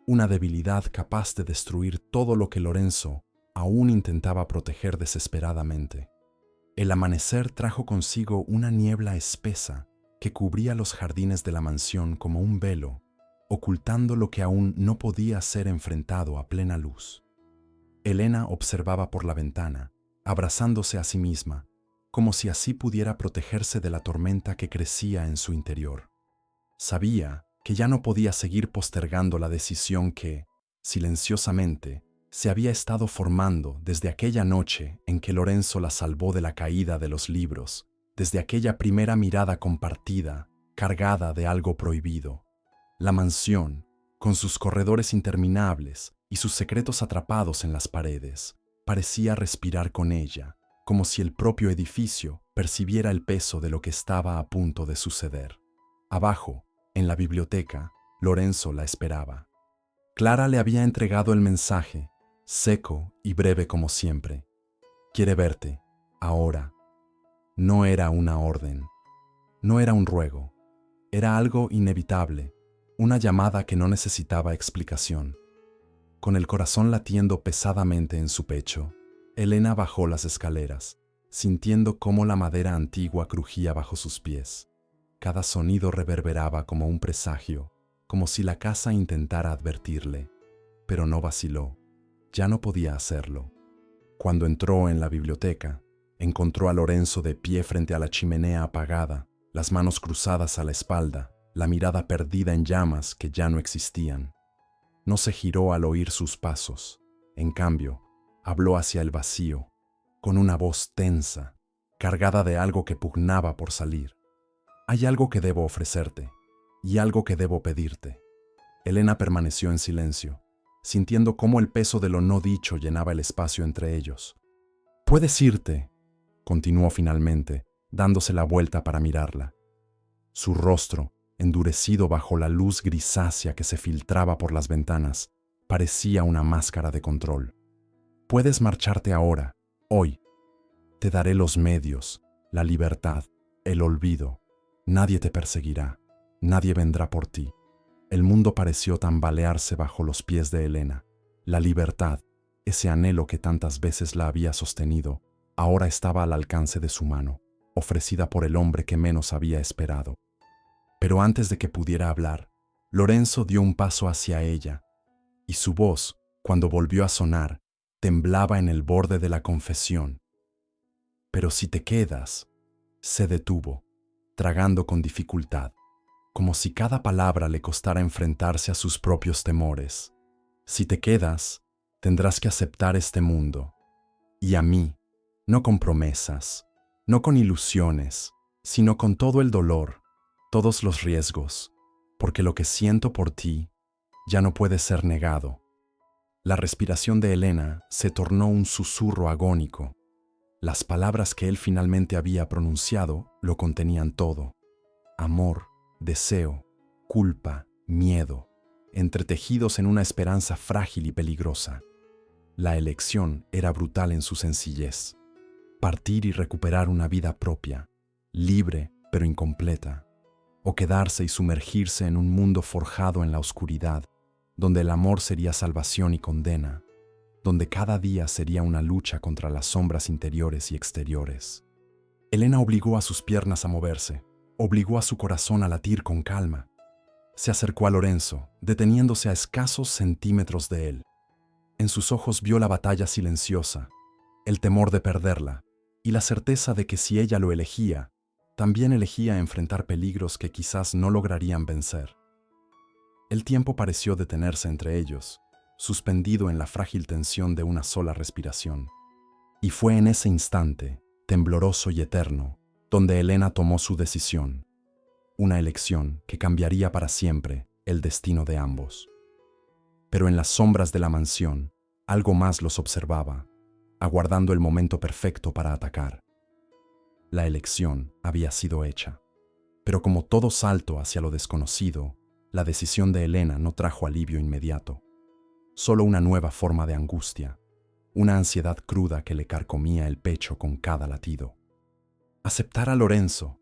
una debilidad capaz de destruir todo lo que Lorenzo aún intentaba proteger desesperadamente. El amanecer trajo consigo una niebla espesa que cubría los jardines de la mansión como un velo, ocultando lo que aún no podía ser enfrentado a plena luz. Elena observaba por la ventana, abrazándose a sí misma, como si así pudiera protegerse de la tormenta que crecía en su interior. Sabía que ya no podía seguir postergando la decisión que, silenciosamente, se había estado formando desde aquella noche en que Lorenzo la salvó de la caída de los libros, desde aquella primera mirada compartida, cargada de algo prohibido. La mansión, con sus corredores interminables y sus secretos atrapados en las paredes, parecía respirar con ella, como si el propio edificio percibiera el peso de lo que estaba a punto de suceder. Abajo, en la biblioteca, Lorenzo la esperaba. Clara le había entregado el mensaje, seco y breve como siempre. Quiere verte, ahora. No era una orden, no era un ruego, era algo inevitable, una llamada que no necesitaba explicación. Con el corazón latiendo pesadamente en su pecho, Elena bajó las escaleras, sintiendo cómo la madera antigua crujía bajo sus pies. Cada sonido reverberaba como un presagio, como si la casa intentara advertirle, pero no vaciló. Ya no podía hacerlo. Cuando entró en la biblioteca, encontró a Lorenzo de pie frente a la chimenea apagada, las manos cruzadas a la espalda, la mirada perdida en llamas que ya no existían. No se giró al oír sus pasos. En cambio, habló hacia el vacío, con una voz tensa, cargada de algo que pugnaba por salir. Hay algo que debo ofrecerte, y algo que debo pedirte. Elena permaneció en silencio, sintiendo cómo el peso de lo no dicho llenaba el espacio entre ellos. «Puedes irte», continuó finalmente, dándose la vuelta para mirarla. Su rostro, endurecido bajo la luz grisácea que se filtraba por las ventanas, parecía una máscara de control. «Puedes marcharte ahora, hoy. Te daré los medios, la libertad, el olvido. Nadie te perseguirá, nadie vendrá por ti». El mundo pareció tambalearse bajo los pies de Elena. La libertad, ese anhelo que tantas veces la había sostenido, ahora estaba al alcance de su mano, ofrecida por el hombre que menos había esperado. Pero antes de que pudiera hablar, Lorenzo dio un paso hacia ella, y su voz, cuando volvió a sonar, temblaba en el borde de la confesión. «Pero si te quedas», se detuvo, tragando con dificultad, como si cada palabra le costara enfrentarse a sus propios temores. «Si te quedas, tendrás que aceptar este mundo. Y a mí, no con promesas, no con ilusiones, sino con todo el dolor, todos los riesgos, porque lo que siento por ti ya no puede ser negado». La respiración de Elena se tornó un susurro agónico. Las palabras que él finalmente había pronunciado lo contenían todo: amor, deseo, culpa, miedo, entretejidos en una esperanza frágil y peligrosa. La elección era brutal en su sencillez: partir y recuperar una vida propia, libre pero incompleta, o quedarse y sumergirse en un mundo forjado en la oscuridad, donde el amor sería salvación y condena, donde cada día sería una lucha contra las sombras interiores y exteriores. Elena obligó a sus piernas a moverse, obligó a su corazón a latir con calma. Se acercó a Lorenzo, deteniéndose a escasos centímetros de él. En sus ojos vio la batalla silenciosa, el temor de perderla, y la certeza de que si ella lo elegía, también elegía enfrentar peligros que quizás no lograrían vencer. El tiempo pareció detenerse entre ellos, suspendido en la frágil tensión de una sola respiración. Y fue en ese instante, tembloroso y eterno, donde Elena tomó su decisión, una elección que cambiaría para siempre el destino de ambos. Pero en las sombras de la mansión, algo más los observaba, aguardando el momento perfecto para atacar. La elección había sido hecha, pero como todo salto hacia lo desconocido, la decisión de Elena no trajo alivio inmediato, solo una nueva forma de angustia, una ansiedad cruda que le carcomía el pecho con cada latido. Aceptar a Lorenzo,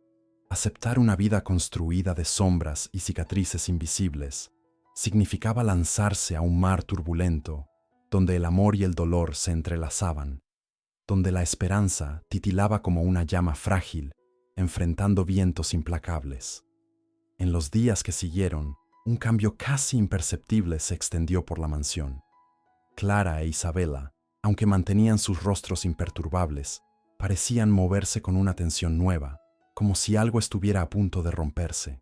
aceptar una vida construida de sombras y cicatrices invisibles, significaba lanzarse a un mar turbulento, donde el amor y el dolor se entrelazaban, donde la esperanza titilaba como una llama frágil, enfrentando vientos implacables. En los días que siguieron, un cambio casi imperceptible se extendió por la mansión. Clara e Isabela, aunque mantenían sus rostros imperturbables, parecían moverse con una tensión nueva, como si algo estuviera a punto de romperse.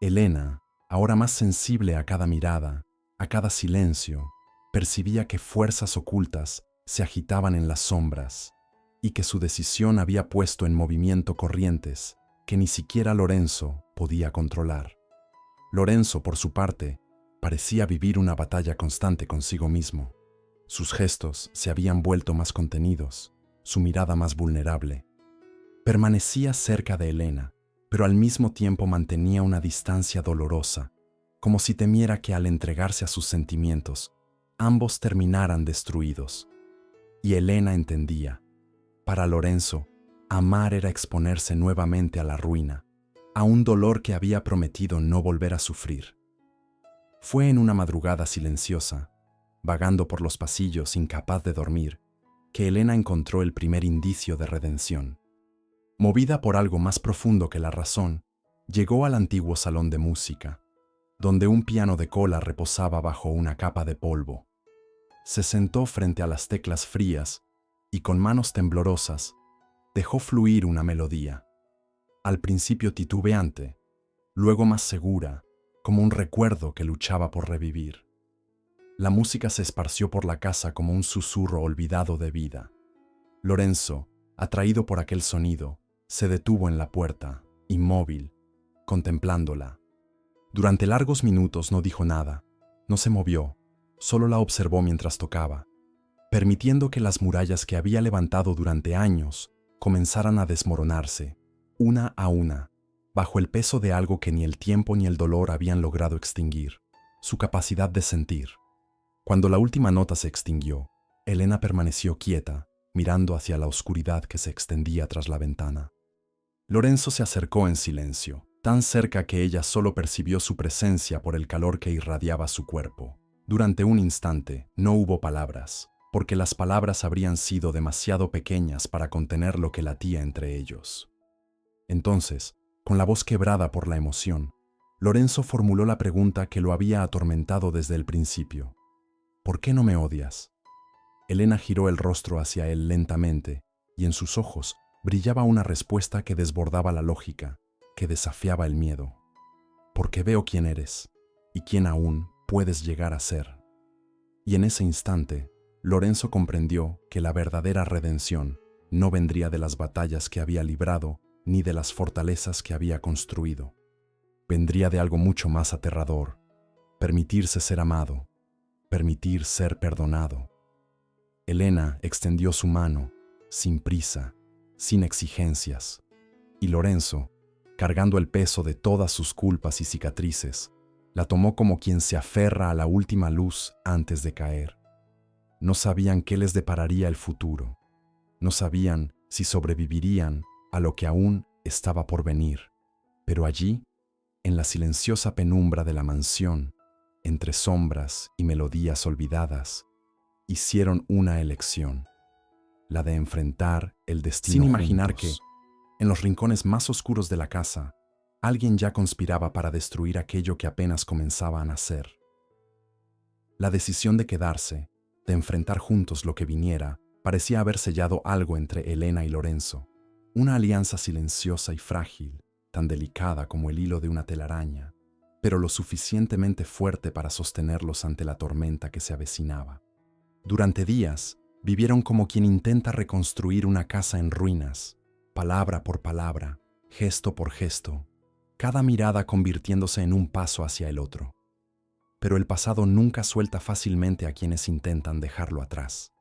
Elena, ahora más sensible a cada mirada, a cada silencio, percibía que fuerzas ocultas se agitaban en las sombras y que su decisión había puesto en movimiento corrientes que ni siquiera Lorenzo podía controlar. Lorenzo, por su parte, parecía vivir una batalla constante consigo mismo. Sus gestos se habían vuelto más contenidos, su mirada más vulnerable. Permanecía cerca de Elena, pero al mismo tiempo mantenía una distancia dolorosa, como si temiera que al entregarse a sus sentimientos, ambos terminaran destruidos. Y Elena entendía. Para Lorenzo, amar era exponerse nuevamente a la ruina, a un dolor que había prometido no volver a sufrir. Fue en una madrugada silenciosa, vagando por los pasillos incapaz de dormir, que Elena encontró el primer indicio de redención. Movida por algo más profundo que la razón, llegó al antiguo salón de música, donde un piano de cola reposaba bajo una capa de polvo. Se sentó frente a las teclas frías y con manos temblorosas dejó fluir una melodía, al principio titubeante, luego más segura, como un recuerdo que luchaba por revivir. La música se esparció por la casa como un susurro olvidado de vida. Lorenzo, atraído por aquel sonido, se detuvo en la puerta, inmóvil, contemplándola. Durante largos minutos no dijo nada, no se movió, solo la observó mientras tocaba, permitiendo que las murallas que había levantado durante años comenzaran a desmoronarse, una a una, bajo el peso de algo que ni el tiempo ni el dolor habían logrado extinguir, su capacidad de sentir. Cuando la última nota se extinguió, Elena permaneció quieta, mirando hacia la oscuridad que se extendía tras la ventana. Lorenzo se acercó en silencio, tan cerca que ella solo percibió su presencia por el calor que irradiaba su cuerpo. Durante un instante no hubo palabras, porque las palabras habrían sido demasiado pequeñas para contener lo que latía entre ellos. Entonces, con la voz quebrada por la emoción, Lorenzo formuló la pregunta que lo había atormentado desde el principio. ¿Por qué no me odias? Elena giró el rostro hacia él lentamente, y en sus ojos brillaba una respuesta que desbordaba la lógica, que desafiaba el miedo. Porque veo quién eres, y quién aún puedes llegar a ser. Y en ese instante, Lorenzo comprendió que la verdadera redención no vendría de las batallas que había librado ni de las fortalezas que había construido. Vendría de algo mucho más aterrador: permitirse ser amado, permitir ser perdonado. Elena extendió su mano, sin prisa, sin exigencias, y Lorenzo, cargando el peso de todas sus culpas y cicatrices, la tomó como quien se aferra a la última luz antes de caer. No sabían qué les depararía el futuro, no sabían si sobrevivirían a lo que aún estaba por venir, pero allí, en la silenciosa penumbra de la mansión, entre sombras y melodías olvidadas, hicieron una elección, la de enfrentar el destino sin imaginar juntos. Que, en los rincones más oscuros de la casa, alguien ya conspiraba para destruir aquello que apenas comenzaba a nacer. La decisión de quedarse, de enfrentar juntos lo que viniera, parecía haber sellado algo entre Elena y Lorenzo, una alianza silenciosa y frágil, tan delicada como el hilo de una telaraña, pero lo suficientemente fuerte para sostenerlos ante la tormenta que se avecinaba. Durante días, vivieron como quien intenta reconstruir una casa en ruinas, palabra por palabra, gesto por gesto, cada mirada convirtiéndose en un paso hacia el otro. Pero el pasado nunca suelta fácilmente a quienes intentan dejarlo atrás.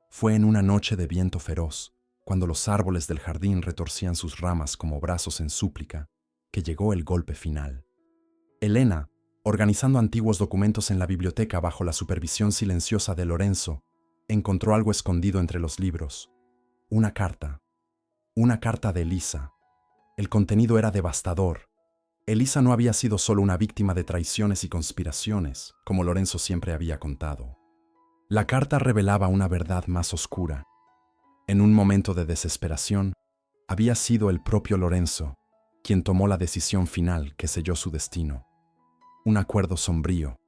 Fue en una noche de viento feroz, cuando los árboles del jardín retorcían sus ramas como brazos en súplica, que llegó el golpe final. Elena, organizando antiguos documentos en la biblioteca bajo la supervisión silenciosa de Lorenzo, encontró algo escondido entre los libros: una carta. Una carta de Elisa. El contenido era devastador. Elisa no había sido solo una víctima de traiciones y conspiraciones, como Lorenzo siempre había contado. La carta revelaba una verdad más oscura. En un momento de desesperación, había sido el propio Lorenzo quien tomó la decisión final que selló su destino. Un acuerdo sombrío,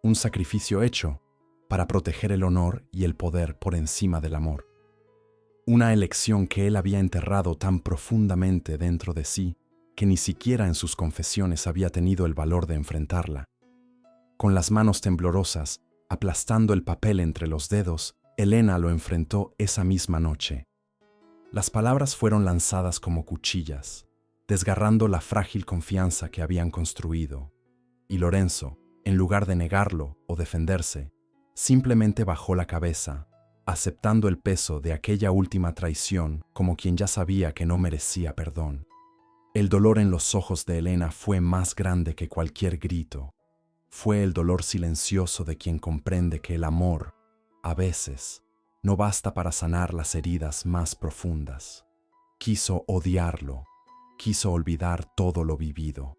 un sacrificio hecho para proteger el honor y el poder por encima del amor. Una elección que él había enterrado tan profundamente dentro de sí que ni siquiera en sus confesiones había tenido el valor de enfrentarla. Con las manos temblorosas, aplastando el papel entre los dedos, Elena lo enfrentó esa misma noche. Las palabras fueron lanzadas como cuchillas, desgarrando la frágil confianza que habían construido. Y Lorenzo, en lugar de negarlo o defenderse, simplemente bajó la cabeza, aceptando el peso de aquella última traición como quien ya sabía que no merecía perdón. El dolor en los ojos de Elena fue más grande que cualquier grito. Fue el dolor silencioso de quien comprende que el amor, a veces, no basta para sanar las heridas más profundas. Quiso odiarlo, quiso olvidar todo lo vivido.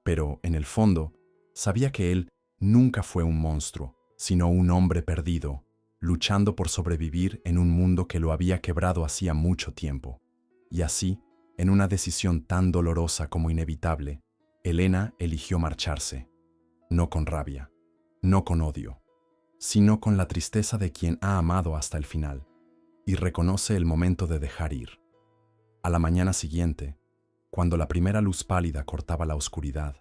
Pero, en el fondo, sabía que él nunca fue un monstruo, sino un hombre perdido, luchando por sobrevivir en un mundo que lo había quebrado hacía mucho tiempo. Y así, en una decisión tan dolorosa como inevitable, Elena eligió marcharse. No con rabia, no con odio, sino con la tristeza de quien ha amado hasta el final, y reconoce el momento de dejar ir. A la mañana siguiente, cuando la primera luz pálida cortaba la oscuridad,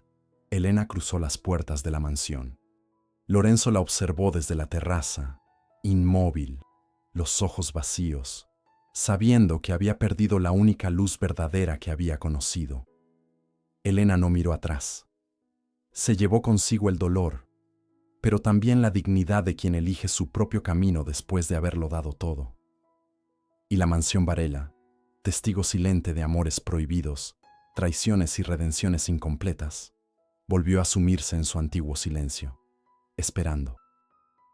Elena cruzó las puertas de la mansión. Lorenzo la observó desde la terraza, inmóvil, los ojos vacíos, sabiendo que había perdido la única luz verdadera que había conocido. Elena no miró atrás. Se llevó consigo el dolor, pero también la dignidad de quien elige su propio camino después de haberlo dado todo. Y la mansión Varela, testigo silente de amores prohibidos, traiciones y redenciones incompletas, volvió a sumirse en su antiguo silencio, esperando.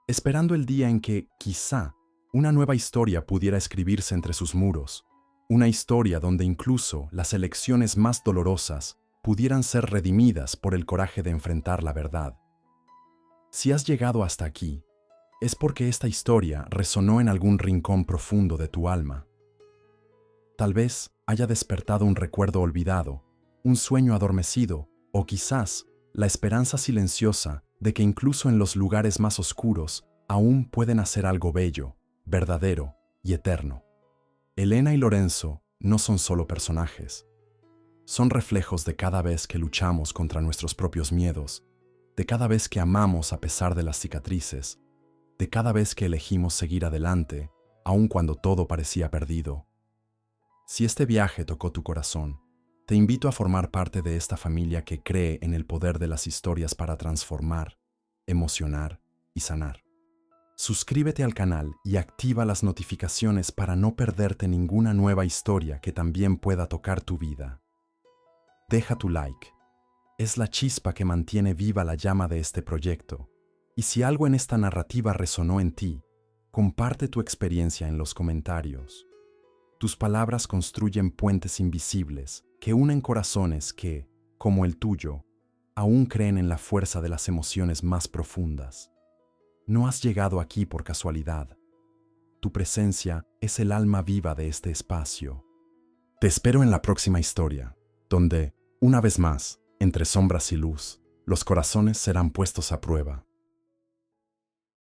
Esperando el día en que, quizá, una nueva historia pudiera escribirse entre sus muros, una historia donde incluso las elecciones más dolorosas pudieran ser redimidas por el coraje de enfrentar la verdad. Si has llegado hasta aquí, es porque esta historia resonó en algún rincón profundo de tu alma. Tal vez haya despertado un recuerdo olvidado, un sueño adormecido, o quizás la esperanza silenciosa de que incluso en los lugares más oscuros aún pueden hacer algo bello, verdadero y eterno. Elena y Lorenzo no son solo personajes. Son reflejos de cada vez que luchamos contra nuestros propios miedos, de cada vez que amamos a pesar de las cicatrices, de cada vez que elegimos seguir adelante, aun cuando todo parecía perdido. Si este viaje tocó tu corazón, te invito a formar parte de esta familia que cree en el poder de las historias para transformar, emocionar y sanar. Suscríbete al canal y activa las notificaciones para no perderte ninguna nueva historia que también pueda tocar tu vida. Deja tu like. Es la chispa que mantiene viva la llama de este proyecto. Y si algo en esta narrativa resonó en ti, comparte tu experiencia en los comentarios. Tus palabras construyen puentes invisibles que unen corazones que, como el tuyo, aún creen en la fuerza de las emociones más profundas. No has llegado aquí por casualidad. Tu presencia es el alma viva de este espacio. Te espero en la próxima historia, donde, una vez más, entre sombras y luz, los corazones serán puestos a prueba.